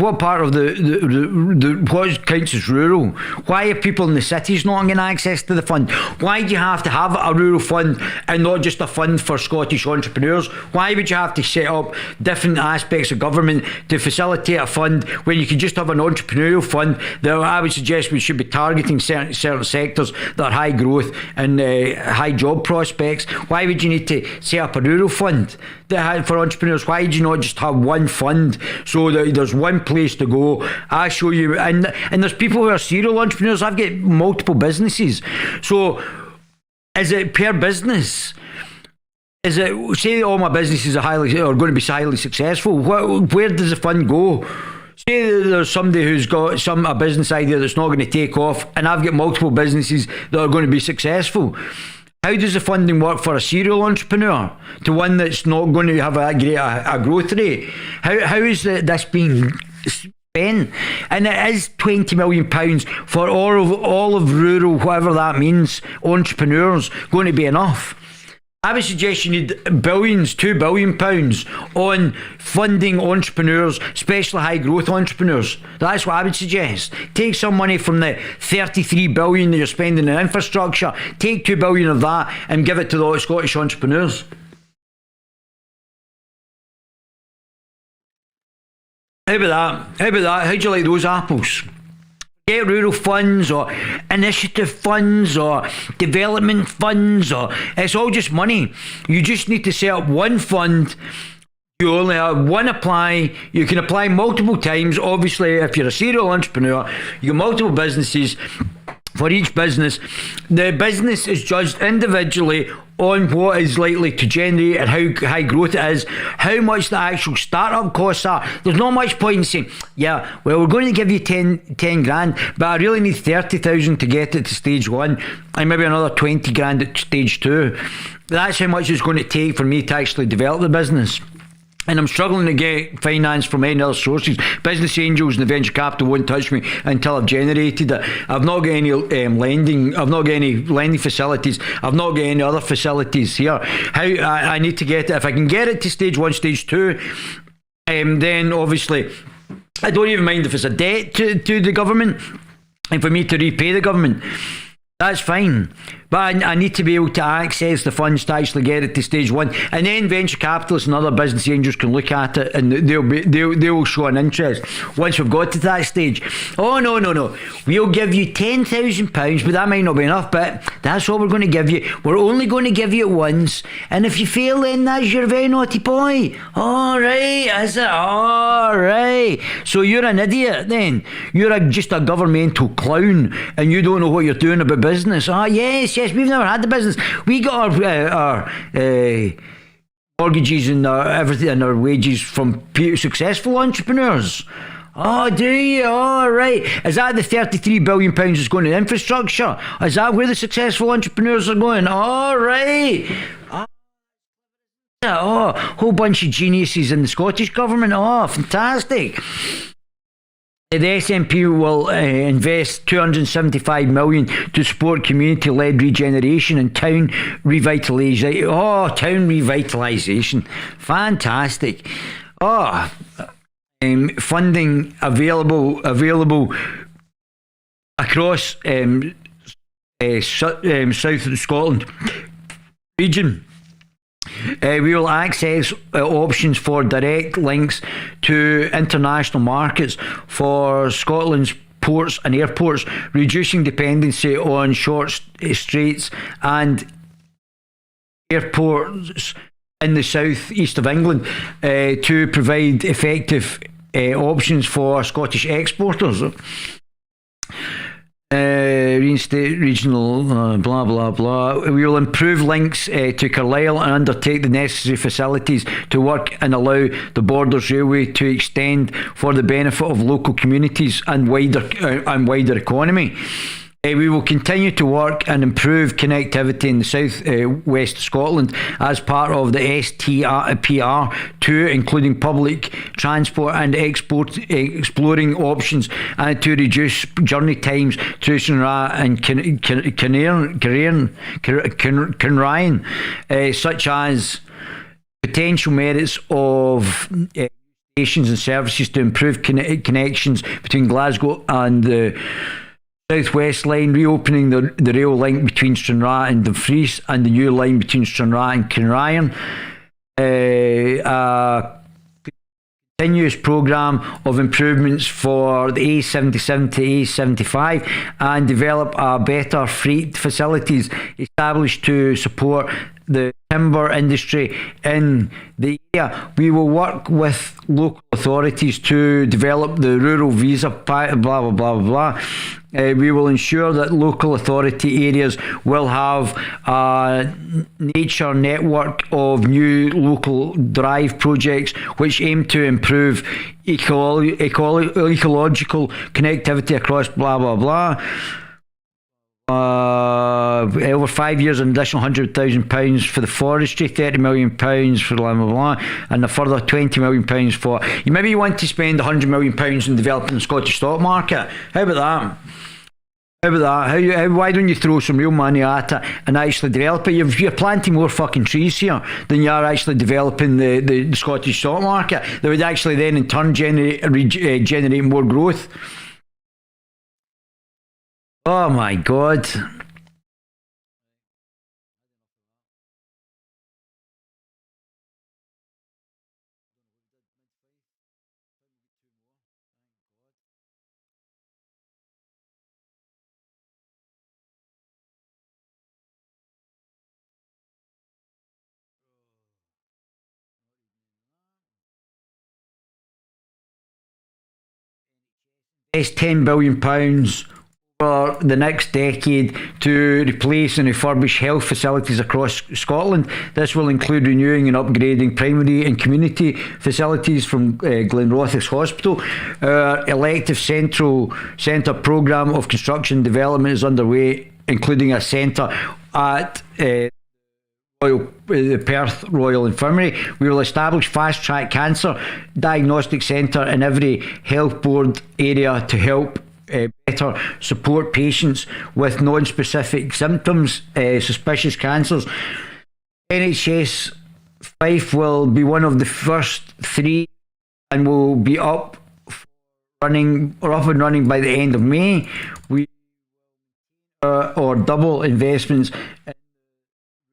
Speaker 1: what part of the what counts as rural. Why are people in the cities not getting access to the fund? Why do you have to have a rural fund and not just a fund for Scottish entrepreneurs? Why would you have to set up different aspects of government to facilitate a fund when you could just have an entrepreneurial fund that I would suggest we should be targeting certain sectors that are high growth and high job prospects? Why would you need to set up a rural fund for entrepreneurs? Why do you not just have one fund so that there's one place to go? I show you, and there's people who are serial entrepreneurs. I've got multiple businesses. So is it per business? Is it, say all my businesses are going to be highly successful, where does the fund go? Say there's somebody who's got a business idea that's not going to take off, and I've got multiple businesses that are going to be successful. How does the funding work for a serial entrepreneur to one that's not going to have a growth rate? How is this being spent? And it is £20 million for all of rural, whatever that means, entrepreneurs, going to be enough? I would suggest you need billions, £2 billion on funding entrepreneurs, especially high growth entrepreneurs. That's what I would suggest. Take some money from the $33 billion that you're spending in infrastructure, take £2 billion of that and give it to the Scottish entrepreneurs. How about that? How do you like those apples? Get rural funds or initiative funds or development funds, or it's all just money. You just need to set up one fund. You only have one apply. You can apply multiple times. Obviously, if you're a serial entrepreneur, you got multiple businesses. For each business, the business is judged individually on what is likely to generate and how high growth it is, how much the actual startup costs are. There's not much point in saying, yeah, well, we're going to give you 10 grand, but I really need 30,000 to get it to stage 1 and maybe another 20 grand at stage 2. That's how much it's going to take for me to actually develop the business. And I'm struggling to get finance from any other sources. Business angels and the venture capital won't touch me until I've generated it. I've not got any lending. I've not got any lending facilities. I've not got any other facilities here. I need to get it. If I can get it to stage 1, stage 2, then obviously I don't even mind if it's a debt to the government and for me to repay the government. That's fine. But I need to be able to access the funds to actually get it to stage 1, and then venture capitalists and other business angels can look at it and they'll show an interest once we've got to that stage. Oh no, we'll give you £10,000, but that might not be enough. But that's what we're going to give you. We're only going to give you it once, and if you fail, then that's you're a very naughty boy. All right, is it? All right. So you're an idiot then. You're just a governmental clown, and you don't know what you're doing about business. Yes, we've never had the business. We got our mortgages and everything and our wages from successful entrepreneurs. Oh, do you? All right. Is that the £33 billion that's going to infrastructure? Is that where the successful entrepreneurs are going? All right. Oh, whole bunch of geniuses in the Scottish government. Oh, fantastic. The SNP will invest £275 million to support community-led regeneration and town revitalisation. Oh, town revitalisation. Fantastic. Oh, funding available across south of Scotland region. We will access options for direct links to international markets for Scotland's ports and airports, reducing dependency on short straits and airports in the south east of England to provide effective options for Scottish exporters. Reinstate regional blah blah blah. We will improve links to Carlisle and undertake the necessary facilities to work and allow the Borders Railway to extend for the benefit of local communities and wider economy. We will continue to work and improve connectivity in the south west of Scotland as part of the STPR2, including public transport and exploring options and to reduce journey times to Stranraer and Kinryan, such as potential merits of stations and services to improve connections between Glasgow and the South West line, reopening the rail link between Stranraer and Dumfries, and the new line between Stranraer and Kinryan. A continuous programme of improvements for the A77 to A75 and develop a better freight facilities established to support the timber industry in the area. We will work with local authorities to develop the rural visa blah blah blah blah. We will ensure that local authority areas will have a nature network of new local drive projects which aim to improve ecological connectivity across blah blah blah. Over 5 years, an additional £100,000 for the forestry, £30 million for blah blah blah, and a further £20 million for. Maybe you want to spend £100 million in developing the Scottish stock market. How about that? How about that? Why don't you throw some real money at it and actually develop it? You're planting more fucking trees here than you are actually developing the Scottish stock market. That would actually then in turn generate more growth. Oh my God. Invest £10 billion for the next decade to replace and refurbish health facilities across Scotland. This will include renewing and upgrading primary and community facilities from Glenrothes Hospital. Our elective centre programme of construction development is underway, including a centre at the Perth Royal Infirmary. We will establish fast-track cancer diagnostic centre in every health board area to help better support patients with non-specific symptoms, suspicious cancers. NHS Fife will be one of the first three and will be up and running by the end of May. We or double investments in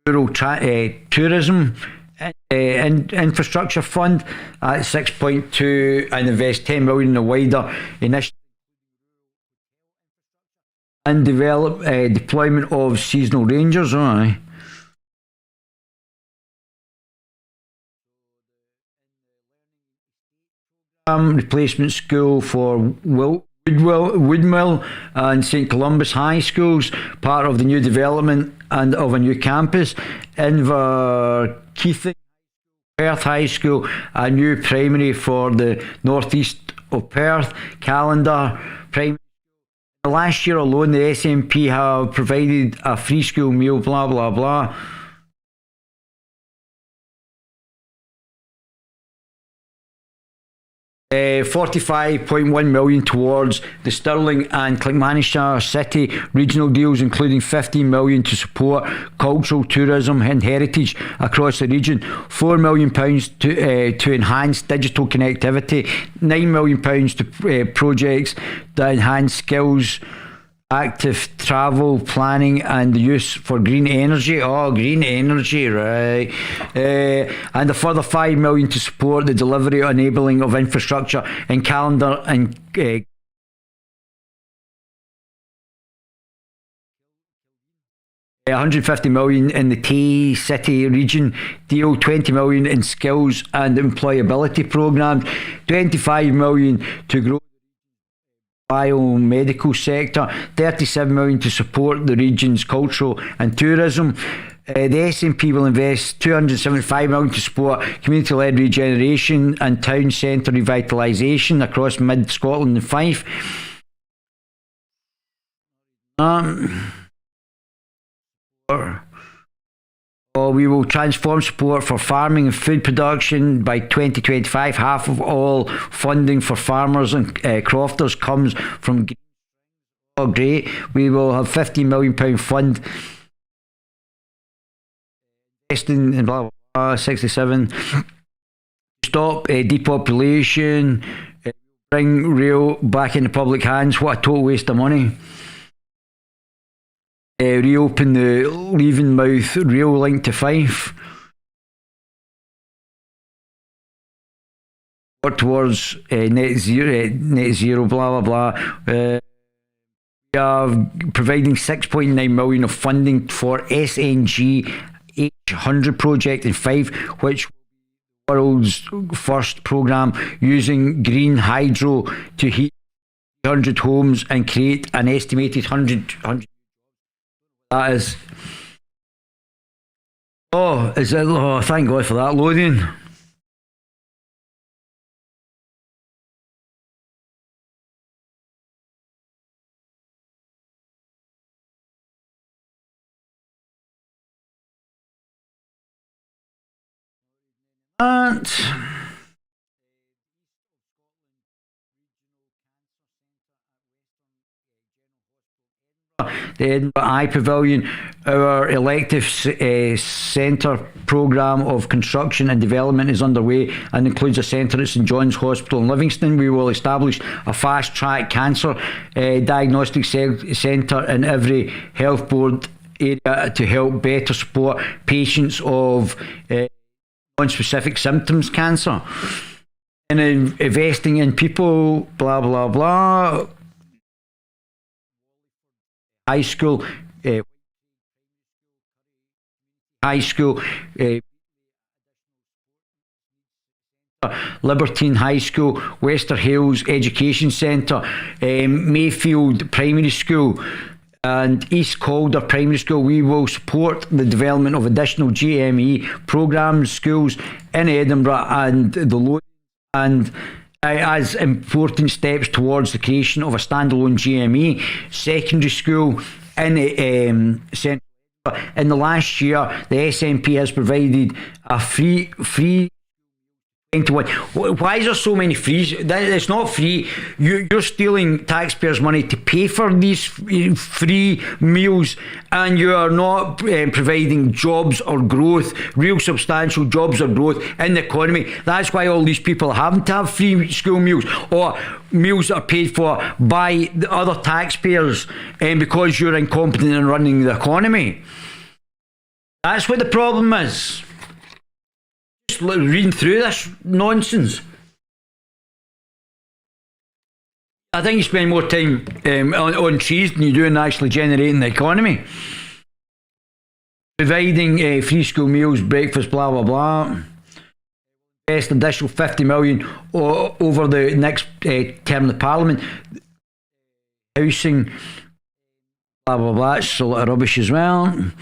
Speaker 1: rural tourism infrastructure fund at 6.2 and invest 10 million in a wider initiative and develop deployment of seasonal rangers. Replacement school for Woodmill and St Columba's High Schools, part of the new development and of a new campus. Inverkeithing Perth High School, a new primary for the northeast of Perth. Calendar primary. Last year alone, the SNP have provided a free school meal, blah blah blah. £45.1 million towards the Stirling and Clackmannanshire City regional deals, including £15 million to support cultural tourism and heritage across the region, £4 million to enhance digital connectivity, £9 million to projects that enhance skills, active travel planning and the use for green energy. Green energy, right. And a further £5 million to support the delivery or enabling of infrastructure in Calendar and £150 million in the Tay City region deal, £20 million in skills and employability programmes, £25 million to grow biomedical sector, £37 million to support the region's cultural and tourism. The SNP will invest £275 million to support community-led regeneration and town centre revitalisation across mid-Scotland and Fife. We will transform support for farming and food production by 2025. Half of all funding for farmers and crofters comes from green. Oh, great. We will have £15 million fund investing in blah, blah, blah, 67. Stop depopulation, bring rail back into public hands. What a total waste of money. Reopen the Leavenmouth rail link to Fife. Work towards net zero, blah, blah, blah. We are providing 6.9 million of funding for SNG 800 project in Fife, which world's first programme using green hydro to heat 100 homes and create an estimated 100. That is. Oh, is it? Oh, thank God for that loading. And the Edinburgh Eye Pavilion, our elective centre programme of construction and development is underway and includes a centre at St John's Hospital in Livingston. We will establish a fast-track cancer diagnostic centre in every health board area to help better support patients of non-specific symptoms cancer. And investing in people, blah, blah, blah. High school, Libertine High School, Wester Hales Education Centre, Mayfield Primary School and East Calder Primary School. We will support the development of additional GME programmes, schools in Edinburgh and the Lowlands, and as important steps towards the creation of a standalone GME secondary school in Central Edinburgh. In the last year, the SNP has provided a free 21. Why is there so many frees? It's not free. You're stealing taxpayers' money to pay for these free meals, and you are not providing jobs or growth, real substantial jobs or growth in the economy. That's why all these people are having to have free school meals or meals that are paid for by the other taxpayers, because you're incompetent in running the economy. That's what the problem is. Reading through this nonsense, I think you spend more time on trees than you do in actually generating the economy. Providing free school meals, breakfast, blah blah blah. Invest additional 50 million over the next term of Parliament. Housing, blah blah blah. It's a lot of rubbish as well.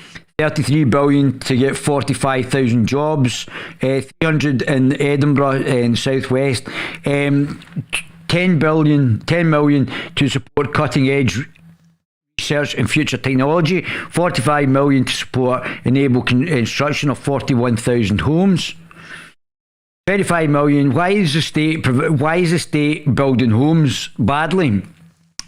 Speaker 1: 33 billion to get 45,000 jobs, 300 in Edinburgh and South West, 10 million to support cutting edge research and future technology, 45 million to support enable construction of 41,000 homes. 25 million. Why is the state building homes badly?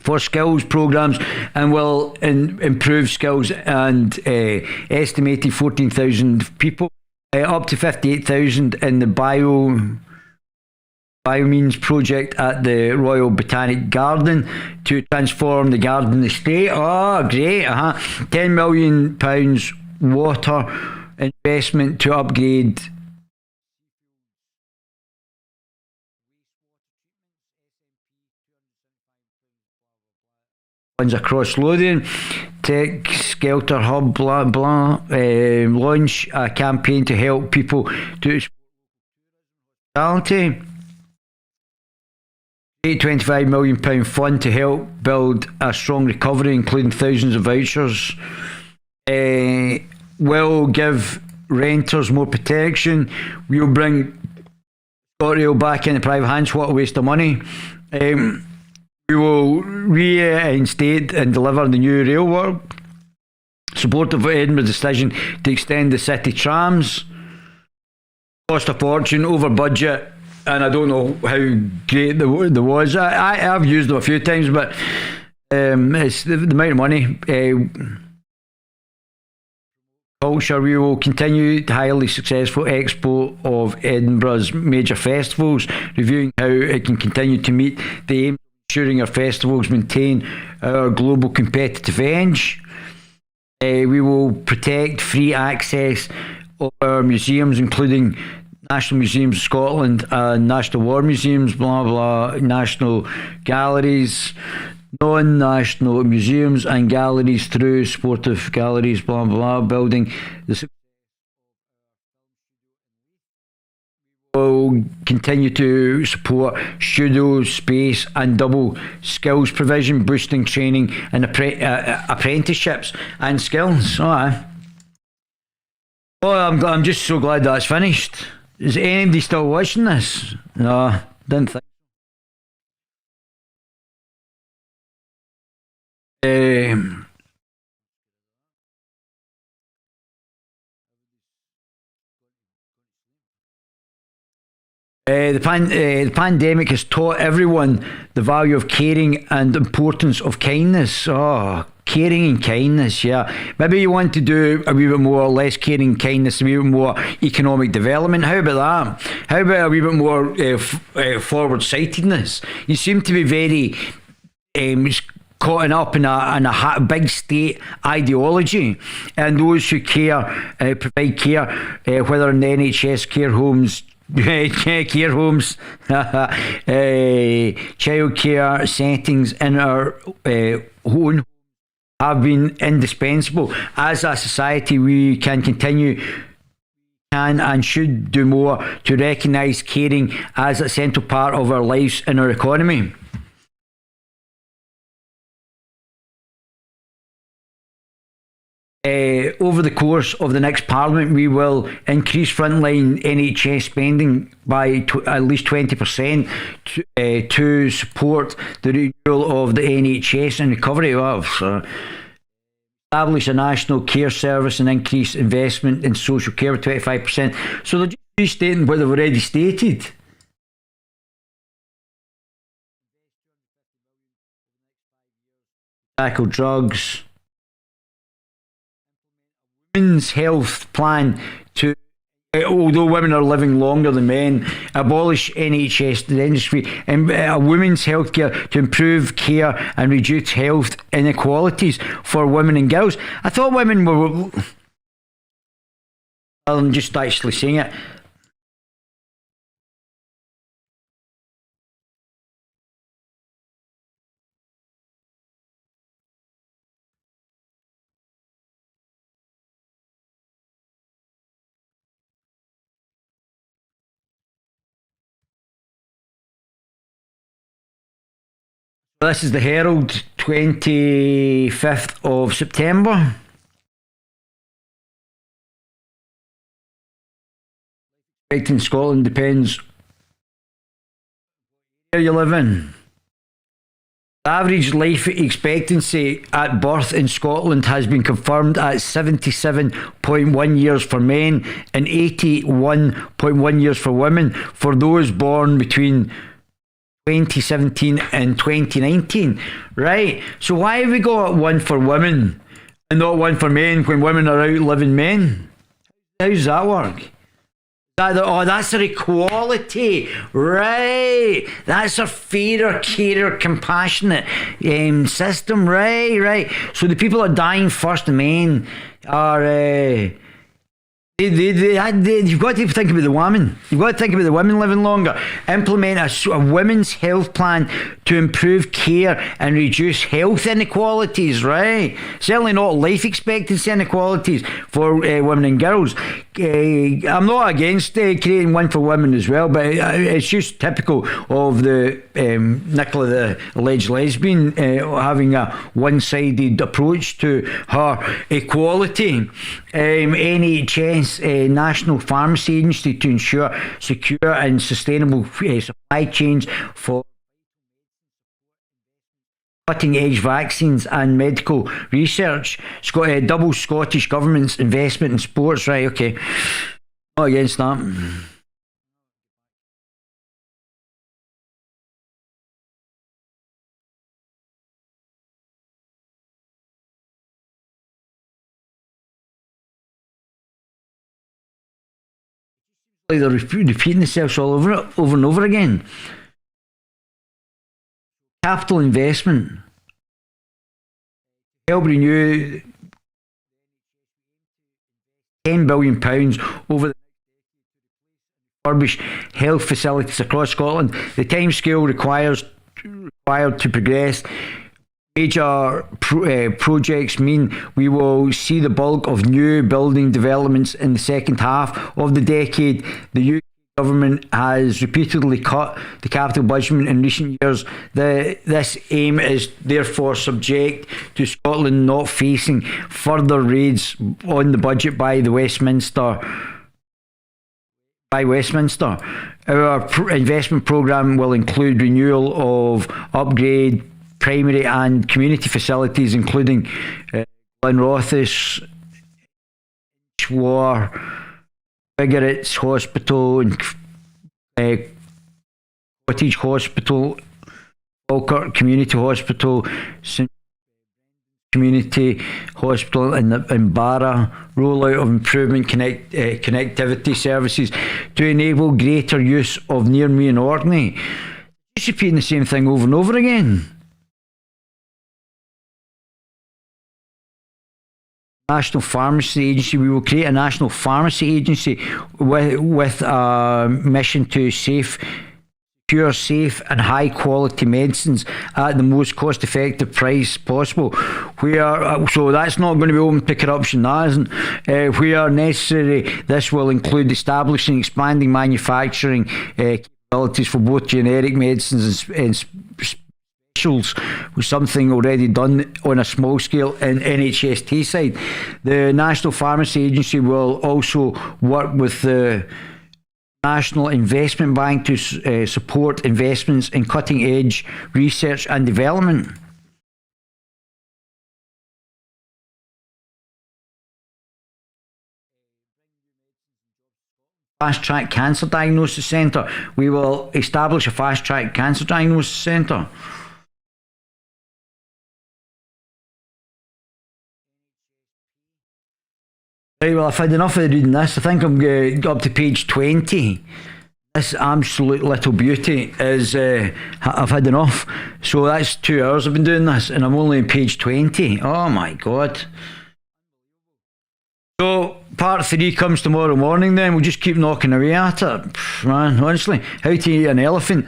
Speaker 1: For skills programmes, and will improve skills and estimated 14,000 people, up to 58,000 in the Biomeans project at the Royal Botanic Garden to transform the garden estate. Oh, great! £10 million water investment to upgrade across Lothian. Tech Skelter Hub, blah blah. Launch a campaign to help people to hospitality. £25 million fund to help build a strong recovery, including thousands of vouchers. Will give renters more protection. We'll bring ScotRail back into private hands. What a waste of money. We will reinstate and deliver the new rail work. Support of Edinburgh's decision to extend the city trams. Cost a fortune, over budget, and I don't know how great there was. I've used them a few times, but it's the amount of money. Culture, we will continue the highly successful expo of Edinburgh's major festivals, reviewing how it can continue to meet the aim of ensuring our festivals maintain our global competitive edge. We will protect free access of our museums, including National Museums of Scotland and National War Museums, blah blah, national galleries, non-national museums and galleries through supportive galleries, blah blah, building the will continue to support studio space and double skills provision, boosting training and apprenticeships and skills. I'm just so glad that's finished. Is anybody still watching this? No, didn't think. The pandemic has taught everyone the value of caring and the importance of kindness. Oh, caring and kindness, yeah. Maybe you want to do a wee bit more less caring, kindness, a wee bit more economic development. How about that? How about a wee bit more forward-sightedness? You seem to be very caught up in a big state ideology, and those who care, provide care, whether in the NHS care homes, care homes, child care settings in our own have been indispensable. As a society, we can and should do more to recognise caring as a central part of our lives and our economy. Over the course of the next Parliament, we will increase frontline NHS spending by at least 20% to support the renewal of the NHS and recovery of. Establish a national care service and increase investment in social care by 25%. So they're just restating what they've already stated. Tackle drugs. Women's health plan to, although women are living longer than men, abolish NHS dentistry and women's health care to improve care and reduce health inequalities for women and girls. I thought women were, rather than just actually saying it, this is the Herald, 25th of September. In Scotland depends where you live in. The average life expectancy at birth in Scotland has been confirmed at 77.1 years for men and 81.1 years for women for those born between 2017 and 2019. Right, so why have we got one for women and not one for men when women are outliving men? How does that work? That's their equality, right? That's a fairer, carer, compassionate system, right? So the people that are dying first, the men, are you've got to think about the women. You've got to think about the women living longer. Implement a women's health plan to improve care and reduce health inequalities, right? Certainly not life expectancy inequalities for women and girls. I'm not against creating one for women as well, but it's just typical of the Nicola, the alleged lesbian, having a one-sided approach to her equality. NHS, National Pharmacy Agency, to ensure secure and sustainable supply chains for cutting edge vaccines and medical research. Double Scottish Government's investment in sports. Right, okay. Not against that. Like they're repeating themselves all over and over again. Capital investment. Help renew £10 billion over the refurbished health facilities across Scotland. The timescale required to progress major projects mean we will see the bulk of new building developments in the second half of the decade. The UK government has repeatedly cut the capital budget in recent years. This aim is therefore subject to Scotland not facing further raids on the budget by Westminster. Our investment programme will include renewal of upgrade primary and community facilities, including Glenrothes, War, Bigarrett's Hospital, and Cottage Hospital, Falkirk Community Hospital, St Community Hospital in Barra. Rollout of improvement connectivity services to enable greater use of Near Me and Orkney. Just repeating the same thing over and over again. National Pharmacy Agency. We will create a National Pharmacy Agency with a mission to secure safe and high quality medicines at the most cost effective price possible. So that's not going to be open to corruption, that isn't. Where necessary, this will include establishing expanding manufacturing capabilities for both generic medicines and was something already done on a small scale in NHST side. The National Pharmacy Agency will also work with the National Investment Bank to support investments in cutting edge research and development. Fast Track Cancer Diagnosis Centre. We will establish a Fast Track Cancer Diagnosis Centre. Right, well, I've had enough of reading this. I think I'm going up to page 20. This absolute little beauty is, I've had enough. So that's 2 hours I've been doing this, and I'm only on page 20. Oh my God. So, part 3 comes tomorrow morning then. We'll just keep knocking away at it. Man, honestly, how to eat an elephant.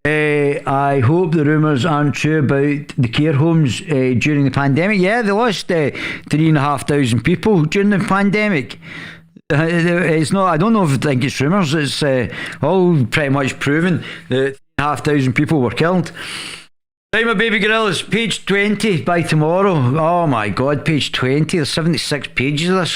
Speaker 1: I hope the rumours aren't true about the care homes during the pandemic. Yeah, they lost 3,500 people during the pandemic. It's not. I don't know if I think it's rumours. It's all pretty much proven that 3,500 people were killed. Right, my baby gorillas, page 20 by tomorrow. Oh my God, page 20. There's 76 pages of this